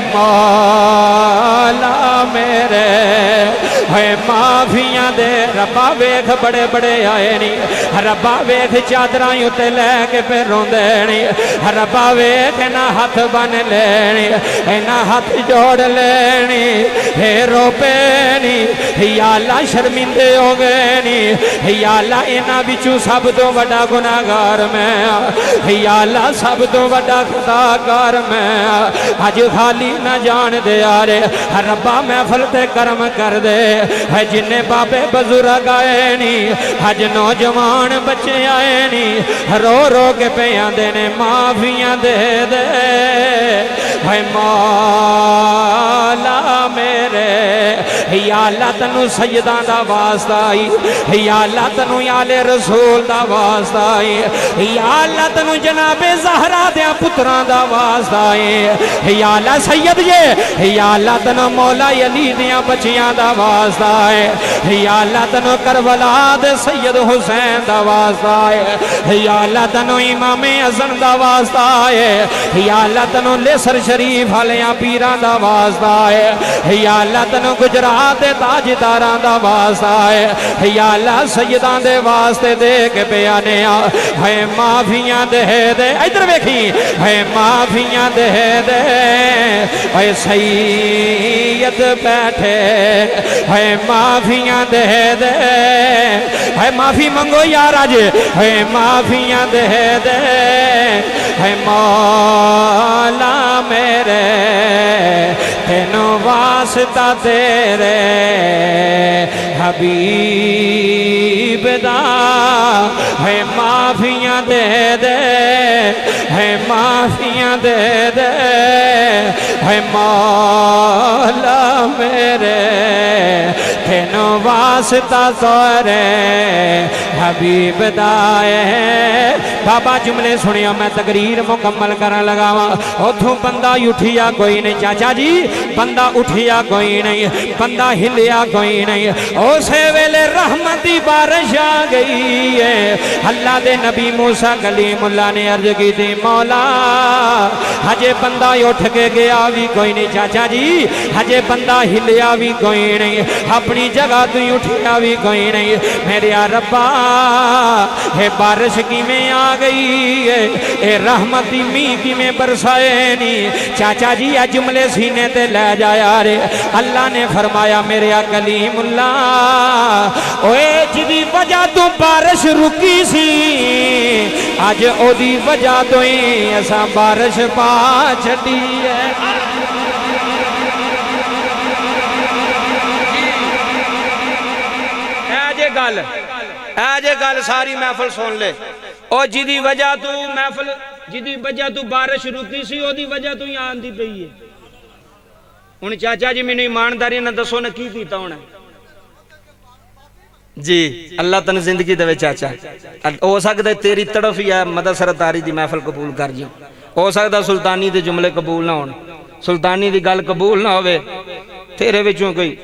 मौला मेरे, माफियां दे। रब्बा वेख बड़े बड़े आए नी, रब्बा वेख चादरां उत्ते लैके पे रोंदे नी, रब्बा वेख ना हाथ बन लेनी, ना हाथ जोड़ लेनी, हे रोपे नी, या अल्लाह शर्मिंदे हो गए नी, या अल्लाह इन्हां विचों सब तो वड्डा गुनाहगार मैं, या अल्लाह सब तो वड्डा खताकार मैं। अज खाली ना जान दे यारे, रब्बा महफल ते करम कर दे, जिन्ने बाबे बुजुर्ग आए नी, अज नौजवान बच्चे आए नी, रो रो के पे आंदे ने माफियां दे दे है मौला मेरे। या अल्लाह तैनू सैयदां दा वास्ता आई, या अल्लाह तैनू आले रसूल दा वास्ता आई, या अल्लाह तैनू जनाबे ज़हरा दे पुत्रां दा वास्ता आई, या अल्लाह सैयद जे, या अल्लाह तैनू मौला अली दियां बच्चियां दा वास्ता है, या अल्लाह तैनू करबला दे सैयद हुसैन दा वास्ता है, या अल्लाह तैनू इमाम हसन दा वास्ता है, या अल्लाह तैनू लेसर शरीफ वालियां पीरां दा वास्ता है, या अल्लाह तैनू गुजरात दे ताजदारां दा वास्ता है, या अल्लाह सैयदां दे वास्ते दे के बयाने है माफियां दे दे। इधर वेखी है माफियां दे दे, है सैयद बैठे है माफियां दे दे, है माफी मंगो यार आज, है माफियां दे दे है मौला मेरे, तेनों वास्ता तेरे हबीब दा, है माफियां दे दे, है माफियां दे दे, है मौला मेरे, तेनों वास्ता तेरे हबीब दा है। बाबा जुमले सुनिया, मैं तकरीर मुकम्मल करन लगा वा। उथों बंदा उठिया कोई नहीं चाचा जी, बंदा उठिया कोई नहीं, बंदा हिलिया कोई नहीं। उस वेले रहमत दी बारिश आ गई है। अल्लाह दे नबी मूसा कलीमुल्लाह ने अर्ज की थी, मौला हजे बंदा उठ के गया भी कोई नहीं चाचा जी, हजे बंदा हिलिया भी कोई नहीं, अपनी जगह तू उठिया भी कोई नहीं। मेरे रब्बा है बारिश किवें आ गई है, ए रहमती मीह किवें बरसाए नहीं चाचा जी, ए जुमले सीने ते ले जाया रे। अल्लाह ने फरमाया मेरे कलीमुल्लाह, ओए जिदी वजह तो बारिश रुकी सी, अज ओदी वजह तो ही असा बारिश पा छड़ी है। जे गल सारी महफिल सुन ले, और जिदी वजह तू महफिल, जिदी वजह तू बारिश रुकी सी, ओदी वजह तू ही आंदी पई है। हुण चाचा जी मैनूं ईमानदारी नाल दसो ना की कीता होना जी। अल्लाह तन जिंदगी देवे चाचा। हो सकदा तेरी तड़फ ही है मदद सरतारी दी महफिल कबूल कर जी, हो सकदा सुल्तानी दे जुमले कबूल ना होण, सुल्तानी दी गल कबूल ना होवे, तेरे विचों कोई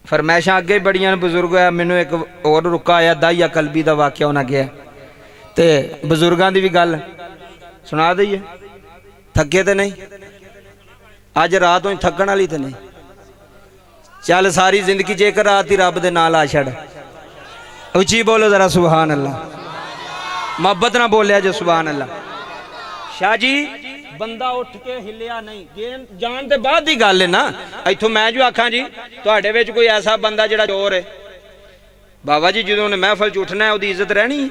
फरमैशा अगे बड़ियां बुजुर्ग है। मैनू एक और रुका आया दाइया कलबी का वाक्य होना गया, तो बुजुर्गों की भी गल सुना दईए। थके तो नहीं, अज रात ही थकन वाली तो नहीं, चल सारी जिंदगी जेकर रात ही रब दे नाल आ छड़। उची बोलो जरा सुभान अल्लाह, मोहब्बत ना बोलिया जो सुभान अल्लाह। शाह जी बंदा उठ के हिलिया नहीं, गेम जान दे बाद दी गल है ना। इथों मैं जो आखा जी तुहाडे विच कोई ऐसा बंदा जिहड़ा चोर है, बाबा जी जो उन्हें महफिल च उठना है उहदी इज्जत रहनी,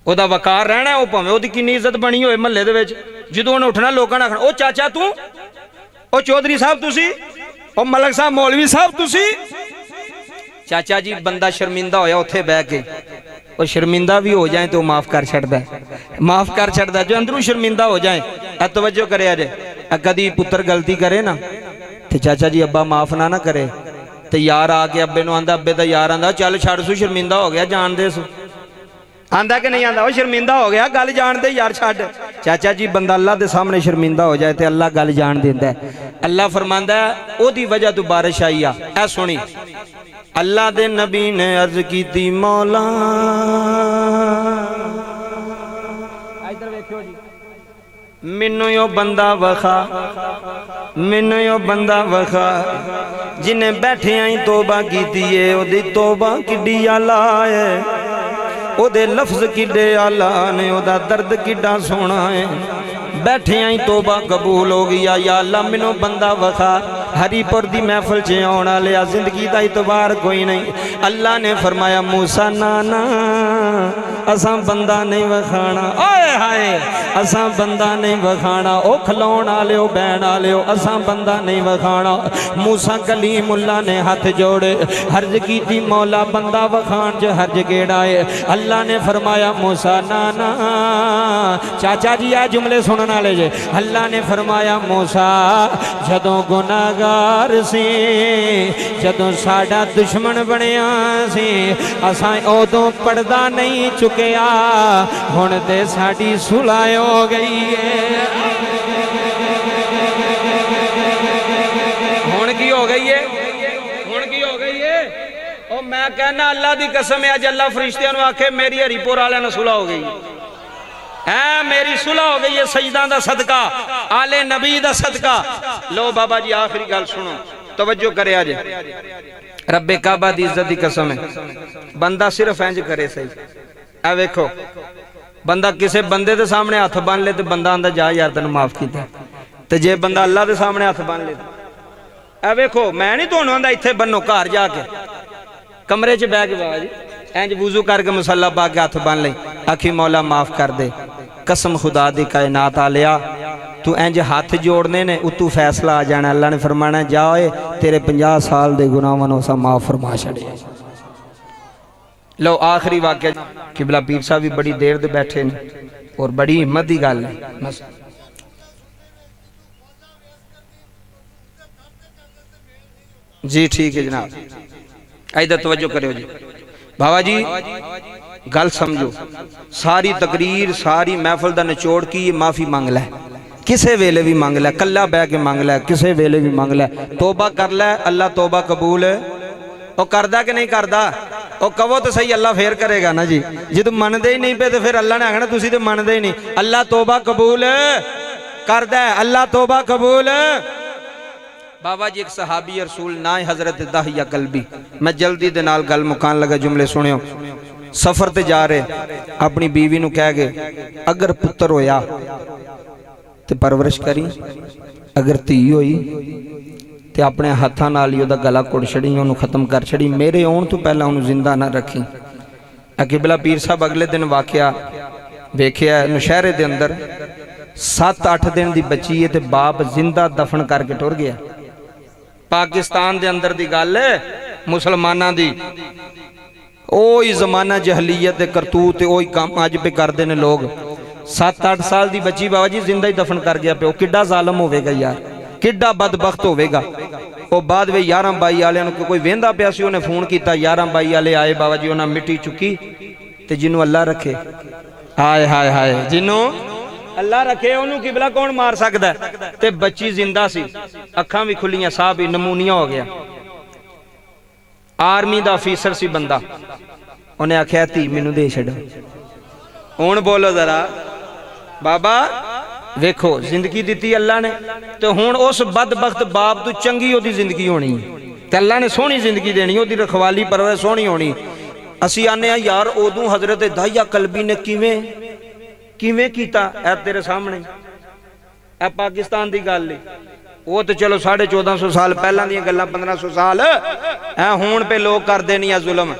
उहदा वकार रहना है। भावें उहदी किन्नी इज्जत बनी होए महल्ले दे विच, जो उन्हें उठना लोगों ने आखना ओ चाचा तू, ओ चौधरी साहब तुसी, ओ मलक साहब मौलवी साहब तुसी। चाचा जी बंदा शर्मिंदा होया उत्थे बह के, वो शर्मिंदा भी हो जाए तो माफ कर छड़दा, माफ कर छड़दा। जो अंदरों शर्मिंदा हो जाए, तवज्जो करे अजे कदी पुत्र गलती करे ना तो चाचा जी अब्बा माफ ना करे, तो यार आके अब्बे नूं आंदा, अब्बे दा यार आंदा चल छड़ सू शर्मिंदा हो गया जान दे सू। आंदा कि नहीं आंदा? वो शर्मिंदा हो गया, गल जान दे यार छड़। चाचा जी बंदा अल्लाह के सामने शर्मिंदा हो जाए तो अल्लाह गल जान देंदा है। अल्लाह फरमांदा है ओदी वजह तो बारिश आई आ। ऐ सुनी, अल्लाह दे नबी ने अर्ज की मौला, इधर देखो जी, मैनू यो बंदा वखा, मैनू यो बंदा वखा जिन्हें बैठे आई तोबा की है, ओदी तोबा किड्डी आला है, ओदे लफ्ज किड्डे आला ने, ओदा दर्द किड्डा सोना है। बैठे आई तोबा कबूल हो गई। या अल्लाह मैनू बंदा वखा, हरीपुर दी महफिल च आने वाले जिंदगी का इतबार कोई नहीं। अल्लाह ने फरमाया मूसा ना ना असा बंदा नहीं वखाना, ओए हाय असा बंदा नहीं वखाना, ओ खिलाउण वाले ओ बहन वाले ओ, असा बंदा नहीं वखाना। मूसा कलीमुल्लाह ने हाथ जोड़े, हर्ज की थी मौला बंदा वखान च हर्ज केड़ा है? अल्लाह ने फरमाया मूसा ना ना, चाचा जी आ जुमले सुनने वाले जे। अल्लाह ने फरमाया मूसा जदों गुनाहगार सी, जदों साडा दुश्मन बनिया सी, असां उदों पर्दा नहीं चुकिया, हुण ते साडी सुलह हो गई है। हुण की हो गई है? हुण की हो गई है? ओ मैं कहना अल्लाह दी कसम है, अज अल्लाह फरिश्तियां नूं आखे मेरी हरीपुर वालियां नाल सुलह हो गई है, मेरी सुलह हो गई है सजदा दा सदका, आले नबी दा सदका। लो बाबा जी आखिरी गल सुनो, तवज्जो करे। अज रब्बे काबा दी इज्जत दी कसम है, बंदा सिर्फ इंज करे सही। ए वेखो, बंदा किसी बंदे दे सामने हथ बन ले तो बंदा आंदा जा यार तेन माफ किया, ते जे बंदा अल्लाह दे सामने हथ बन ले, ए वेखो मैं नहीं तुहानूं आंदा इत्थे बनो, घर जाके कमरे च बह के बाबा जी इंज वुजू करके मसला पा के हथ बन ले, आखी मौला माफ कर दे, कसम खुदा दी कायनात आलिया तू इंज हाथ जोड़ने ने उतू फैसला आ जाना। अल्लाह ने फरमाना जा तेरे 50 साल दे गुनाहां नूं असां माफ फरमा छड़े। लो आखिरी वाक्य, किबला पीर साहब भी बड़ी देर दे बैठे ने और बड़ी हिम्मत की गल है। जी ठीक है जनाब, इधर तवज्जो करो जी बाबा जी, गल समझो। सारी तकरीर सारी महफिल का निचोड़ की माफ़ी मंग लै, किसे वेले भी मंग लै, कला बह के मंग लै, किसे वेले भी मंग लै, तोबा कर लै, अल्लाह तोबा कबूल वो करदा कि नहीं करदा? वो कहो तो सही, अल्लाह फेर करेगा ना जी। जो मनते ही नहीं पे तो फिर अल्लाह ने आखना तुसी तो मनते ही नहीं। अल्लाह तोबा कबूल करदा है, अल्लाह तोबा कबूल। बाबा जी एक सहाबी रसूल ना हजरत दाहिया कल्बी, मैं जल्दी दे नाल गल मुकान लगा, जुमले सुनियो। सफर ते जा रहे, अपनी बीवी नूं कह गए अगर पुत्र होया तो परवरिश करी, अगर धी होई तो अपने हाथों नाल ही उहदा गला घुट छड़ी, उन्होंने खत्म कर छड़ी, मेरे आउण तो पहला उन्होंने जिंदा ना रखी। किबला पीर साहब अगले दिन वाकया वेखिया नौशहरे दे अंदर 7-8 दिन की बच्ची है तो बाप जिंदा दफन करके टुर गया। पाकिस्तान दे अंदर दी गल मुसलमाना दी, ओही जमाना जहलीयत करतूत ओही काम अज पे करते हैं लोग। 7-8 साल की बच्ची बाबा जी जिंदा ही दफन कर गया प्यो, किड्डा जालम होवेगा यार, किड्डा बदबख्त होवेगा। वो बाद में 11-22 वाले कोई वेंदा पिया सी, उन्हें फोन किया, 11-22 वाले आए बाबा जी, उन्हें मिट्टी चुकी तो जिन्हों अल्लाह रखे, हाय हाय हाय, जिन्हों अल्लाह रखे उन्होंने किबला कौन मार सकता है। ते बच्ची जिंदा सी, अखां भी खुलियां, साह भी नमूनिया हो गया। आर्मी का ऑफिसर सी बंदा, उन्हें आख्या धी मैनू दे छड्डो। हुण बोलो जरा बाबा, वेखो जिंदगी दी अल्लाह ने, तो हुण उस बदबख्त बाप तो चंगी ओदी जिंदगी होनी, ते अल्लाह ने सोहनी जिंदगी देनी, ओदी रखवाली परवरिश सोहनी होनी। असी आने यार उदों हजरत दाहिया कल्बी ने किवें किवें कीता, ऐ तेरे सामने ऐ पाकिस्तान की गल है। वो तो चलो 1450 साल पहला दी गल्लां, 1500 साल ऐ हुण पे लोग करते नहीं जुल्म।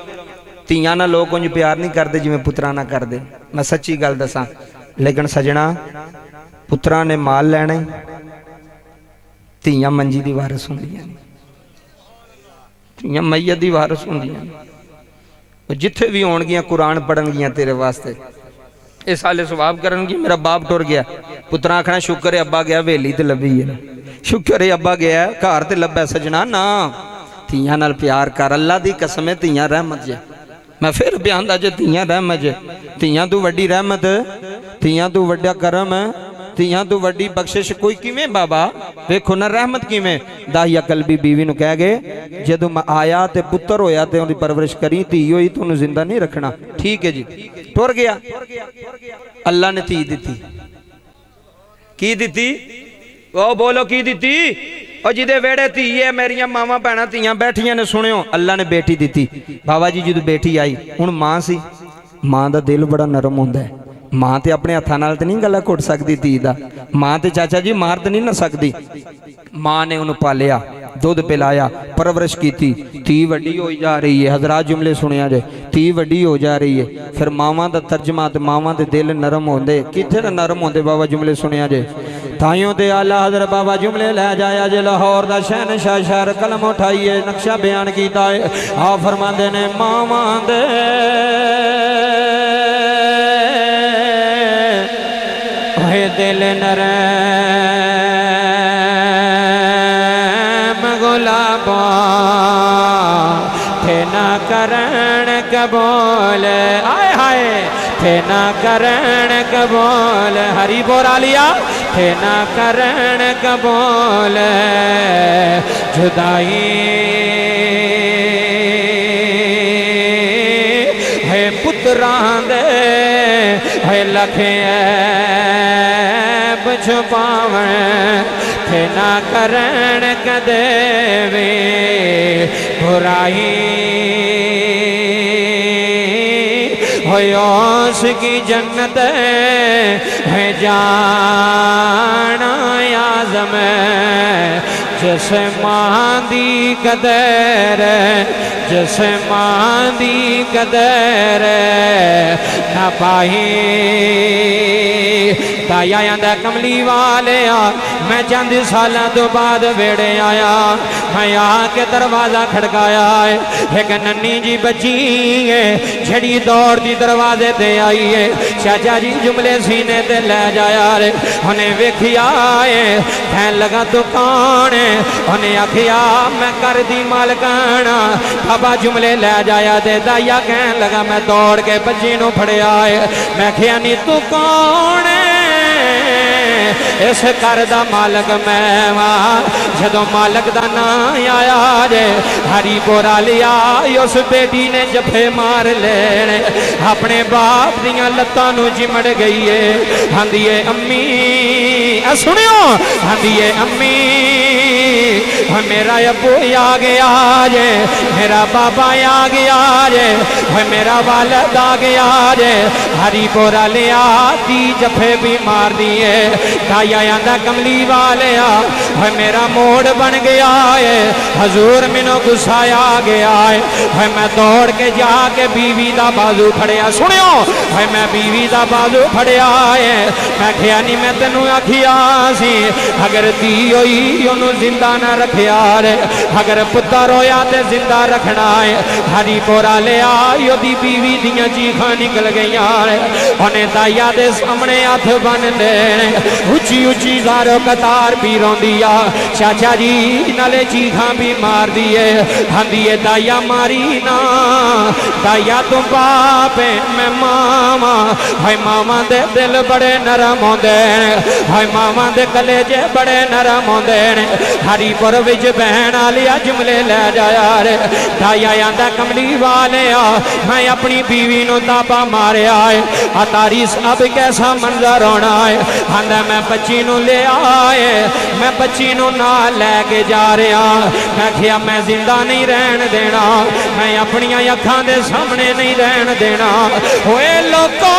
धीआं नाल लोग उंज प्यार नहीं करते जिवें पुत्रां नाल करदे। मैं सच्ची गल दसां, लेकिन सजना पुत्रां ने माल लैना, धीआं मंजी दी वारस हुंदियां, धीआं मैयत दी वारस हुंदियां। जिथे भी होणगियां कुरान पढ़नगियां तेरे वास्ते, इस साले सवाब करनगी। मेरा बाप टुर गया, पुत्रा आखना शुक्र है अब्बा गया वेली ते लभी है ना, शुक्र है अब्बा गया घर ते लभा। सजना ना, धीआं नाल प्यार कर, अल्लाह दी कसम है धीआं रहमत जे। मैं फिर बयान दा जे धीयां रहमत जे धीयां तू वड्डी रहमत धीयां तू वड्डा करम धीयां तू वड्डी बख्शिश कोई किवें बाबा देखो ना रहमत किवें दाहिया कलबी बीवी नूं कह गए जदों मैं आया ते पुत्र होया ते उहदी परवरिश करी धी होई तूं जिंदा नहीं रखना ठीक है जी टुर गया अल्लाह ने धी दी की दी वो बोलो की दी और जिदे वेड़े धी है मेरिया मावां भैणां धीयां बैठियां ने सुनियो अल्लाह ने बेटी दी बाबा जी जो बेटी आई हुण मां सी मां दा दिल बड़ा नरम होंदा है मां ते अपने हत्थां नाल ते नहीं गला घुट सकदी धी दा मां ते चाचा जी मार ते नहीं ना सकदी मां ने उन्हें पालिया दुध पिलाया परवरिश की धी वड्डी हो जा रही है हजरात जुमले सुनिया जे धी वड्डी हो जा रही है फिर मावां दा तर्जमा ते मावां दे दिल नरम होंदे किथे ना नरम होंदे बाबा जुमले सुनिया जे ताइयों ते आला हजरत बाबा जुमले लै जाया जे लाहौर दा शहनशाह शहर कलम उठाइए नक्शा बयान कीता है आ फरमांदे ने मावां दे दिल नरम गुलाबा थे ना करण कबूल आए हाय थे ना करण कबूल हरी बोरा लिया थे ना करण कबूल जुदाई है पुत्रां दे है लखे छुपावण थे ना करण कदे वे बुराई होयोस की जन्नत है जाना आज़म जिस मां दी कदर जिस मां दी कदर ना पाही ताया आंदा कमली वाले मैं चंद साल तो बाद वेड़े आया मैं आके दरवाजा खड़काया है एक नन्नी जी बची है झड़ी दौड़ती दरवाजे ते आई है चाचा जी जुमले सीने ते ले जाया रे उन्हें वेखिया है कहन लगा तू कौन है उन्हें आखिया मैं कर दी मालकाना बाबा जुमले ले जाया ते दाइया कहन लगा मैं दौड़ के बच्ची नूं फड़िया है मैं आखिया नी तू कौन है इस घर दा मालक मैं वां जदों मालक दा नाम आया जे हरी बोरा लिया उस बेटी ने जफे मार लेने अपने बाप दियां लत्तां नूं चिमड़ गई है आंदी है अम्मी सुनियो आंदी है अम्मी मेरा अबू आ गया जे मेरा बाबा आ गया जे मेरा वालद आ गया जे हरी बोरा लिया दी जफे भी मार दिए ताया आंदा कमली वाले मेरा मोड़ बन गया है हजूर मैनू गुस्सा आ गया है मैं दौड़ के जाके बीवी दा बाजू फड़िया सुनियो है मैं बीवी दा बाजू फड़िया है मैं क्या नहीं मैं तेनू आखिया सी अगर धी होई ओनू जिंदा ना रखिया रे अगर पुत्र होया ते जिंदा रखना है हरी बोरा लिया ओदी बीवी दियां चीखां निकल गईयां रे उन्हें दाइया दे सामने हथ बन दे उची उची जारो कतार भी रोंदी आ चाचा जी नाले चीखां भी मार दिए आंदिए दाइया मारी ना दाइया तू बाप मैं मामा हाय मामा दे दिल बड़े नरम होंदे हाय मामा दे कलेजे बड़े नरम होंदे हरीपुर विच बहन आलिया जुमले ले जाया रे दाइया आंदा कमली वाले मैं अपनी बीवी नू तापा मारिया है तारी सब कैसा मंजर होना है आंदा मैं बच्ची नू ले आए मैं बच्ची नू नाल लैके जा रहा मैं क्या मैं जिंदा नहीं रहन देना मैं अपनी अखां दे सामने नहीं रहन देना होए लोको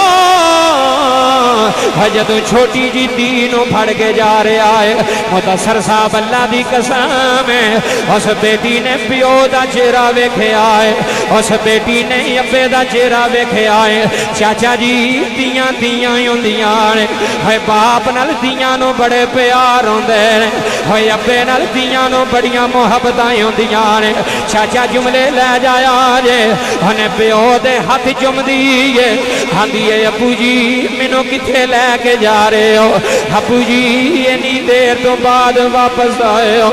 जदों छोटी जी धी नू फड़ के जा रहा है मुदस्सर साहब अल्लाह दी कसम है उस बेटी ने प्यो दा चेहरा वेखिया है उस बेटी ने अब्बे दा चेहरा वेखिया है चाचा जी दियां दियां हुंदियां ने हाय बाप नाल दियां नू बड़े प्यार होंदे ने हाय अब्बे नाल दियां नू बड़ियां मुहब्बतां हुंदियां ने चाचा जुमले ले जाया जे उन्हें प्यो दे हाथ चुमदी है आंदी है अब्बू जी मैनू किथे लैके जा रहे हो अब्बू जी इन्नी देर तो बाद वापस आए हो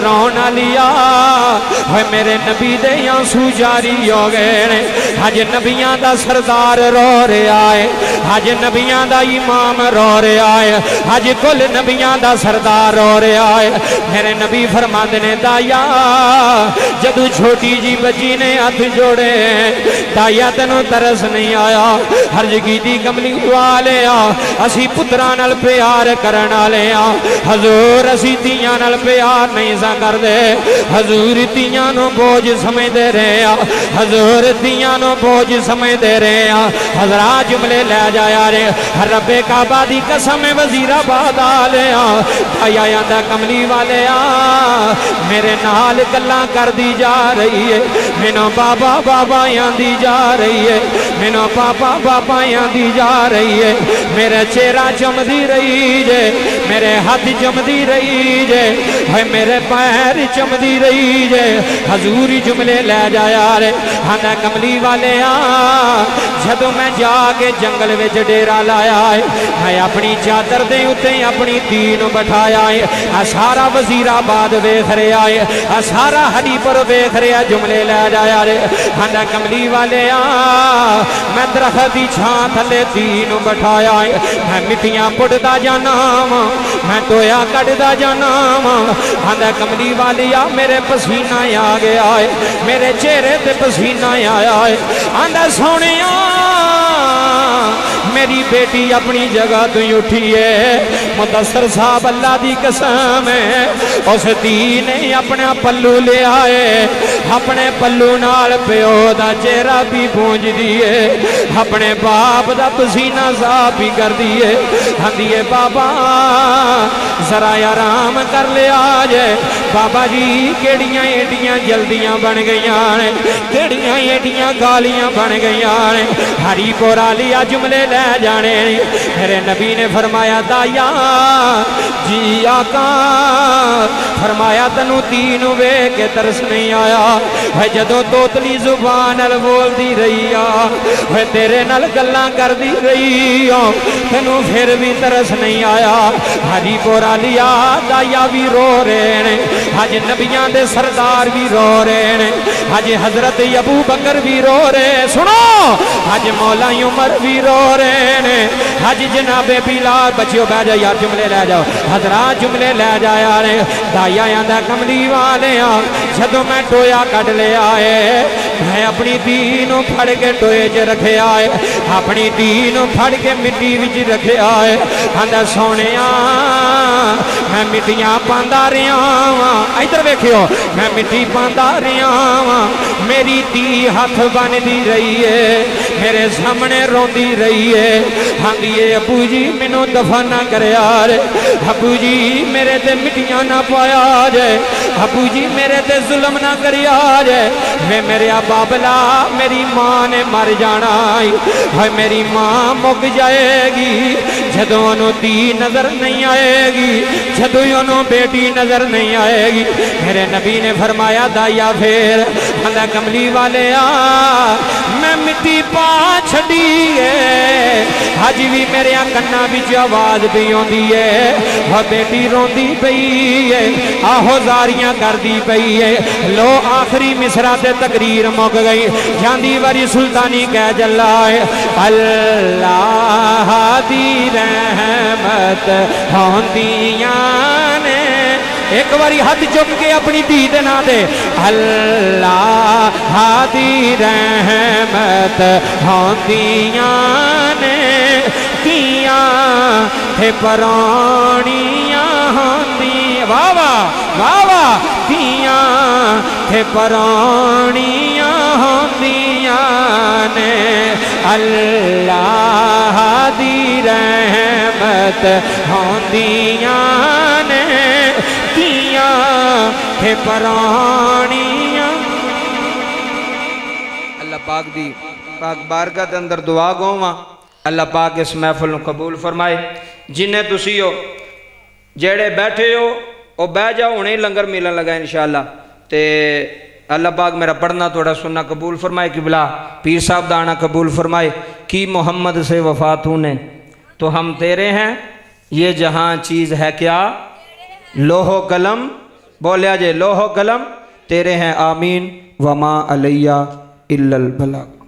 रोन लिया है मेरे नबी दे आंसू जारी हो गए ने अज नबियां दा सरदार रो रहा है अज नबियां दा इमाम रो रहा है अज कुल नबियां दा सरदार रो रहा है मेरे नबी फरमाते ने दाया जदू छोटी जी बच्ची ने हाथ जोड़े दाया तेनों तरस नहीं आया हर्ज की कमली वाले असी पुत्रा नाल प्यार करन वाले हजूर असी धीआं नाल प्यार नहीं सा करदे हजूर धीआं नूं बोझ समझदे रहे हजूर धीआं नूं बोझ समझदे रहे हजरात जुमले लै जाया रे रब्बे काबा दी कसम वजीराबाद वाले आया आंदा कमली वाले मेरे नाल गल्लां करदी जा रही है मैनू बाबा बाबा आंदी जा रही है मैनू पापा पापा आंदी जा रही है मेरा चेहरा चमदी रही जे मेरे हाथ चमदी रही जे है मेरे पैर चमदी रही जे हजूरी जुमले लै जाया रे आंदा कमली वाले जदों मैं जाके जंगल विच डेरा लाया है मैं अपनी चादर दे उत्ते अपनी धी नूं बिठाया है आ सारा वजीराबाद वेख रहा है आ सारा हरीपुर वेख रहा जुमले लै जाया रे आंदा कमली वाले मैं दरख्त की छां थले धी नूं बिठाया है मैं मिट्टियां पुटदा जाना वा मैं टोया कटदा जाना वा आंदा कमली वाली मेरे पसीना आ गया है मेरे चेहरे ते पसीना आया है आंदा सोनिया मेरी बेटी अपनी जगह तो उठी है मुदस्सर साहब अल्लाह दी कसम है उस धी ने अपना पल्लू ले आए अपने पल्लू नाल प्यो दा चेहरा भी पूंज दिए अपने बाप दा पसीना साफ भी कर दिए आंदी है बाबा जरा आराम कर लिया जे बाबा जी केड़ियां एडियां जल्दियां बन गईयां ने केड़ियां एडियां गालियां बन गईयां ने हरीपुर वालिया जुमले लै जाने मेरे नबी ने फरमाया दाया जी आका फरमाया तैनू तीन वेख के तरस नहीं आया है जदों तोतली जुबान नाल बोलदी रही है तेरे नाल गल्लां करदी रही तैनू फिर भी तरस नहीं आया हरीपुर वालिया दाया भी रो रहे ने अज नबियां दे सरदार भी रो रहे ने अज हजरत अबू बकर भी रो रहे सुनो अज मौला उमर भी रो रहे ने अज जनाबे बिलाल बच्चियों बह जाओ यार जुमले लै जाओ हजरात जुमले लै जाया रे दाया आंदा कमली वाले जदों मैं टोया कट लिया है मैं अपनी धी नूं फड़ के टोए च रखिया है अपनी धी नूं फड़ के मिट्टी विच रखिया है आंदा सोनिया मैं मिट्टियां पांदा रहा वां इधर वेखियो मैं मिट्टी पांदा रहा वां मेरी धी हथ बनदी रही है मेरे सामने रोंदी रही है आंदी है अबू जी मैनू दफा ना करया रे अबू जी मेरे ते मिट्टियां ना पाया जे अबू जी मेरे ते जुल्म ना करिया जे वे मेरे बाबला मेरी मां ने मर जाना है मेरी मां मुक जाएगी जदों ओनू धी नजर नहीं आएगी जदों ओनू बेटी नजर नहीं आएगी मेरे नबी ने फरमाया दाया फिर आंदा कमली वाले मैं मिट्टी पा छड़ी है अज भी मेरे कन्ना विच आवाज भी आउंदी है वह बेटी रोंदी पई है आहो जारियां करदी पई है लो आखिरी मिसरा ते तकरीर मुक गई जांदी वारी सुल्तानी कह जला है अल्लाह दी रहमत होंदियां ने एक बारी हाथ चुक के अपनी धी दे ना दे अल्लाह दी रहमत होंदियां ने कियां थे पराणियां होंदी वाह वाह वाह वाह कियां थे पराणियां होंदियां ने अल्लाह दी रहमत होंदियां ने कियां थे पराणियां अल्लाह पाक दी पाक बारगाह दे अंदर दुआ गोवां अल्लाह पाक इस महफिल नूं कबूल फरमाए जिन्ने तुसी हो जेड़े बैठे हो वो बह जाओ हुणे लंगर मिलन लगा इंशाअल्लाह ते अल्लाह पाक मेरा पढ़ना थोड़ा सुनना कबूल फरमाए कि बिला पीर साहब दा आना कबूल फरमाए कि मोहम्मद से वफा तूने तो हम तेरे हैं ये जहां चीज़ है क्या लोहो कलम बोलिया जे लोहो कलम तेरे हैं आमीन वमा अलैया इल्लल बलाग।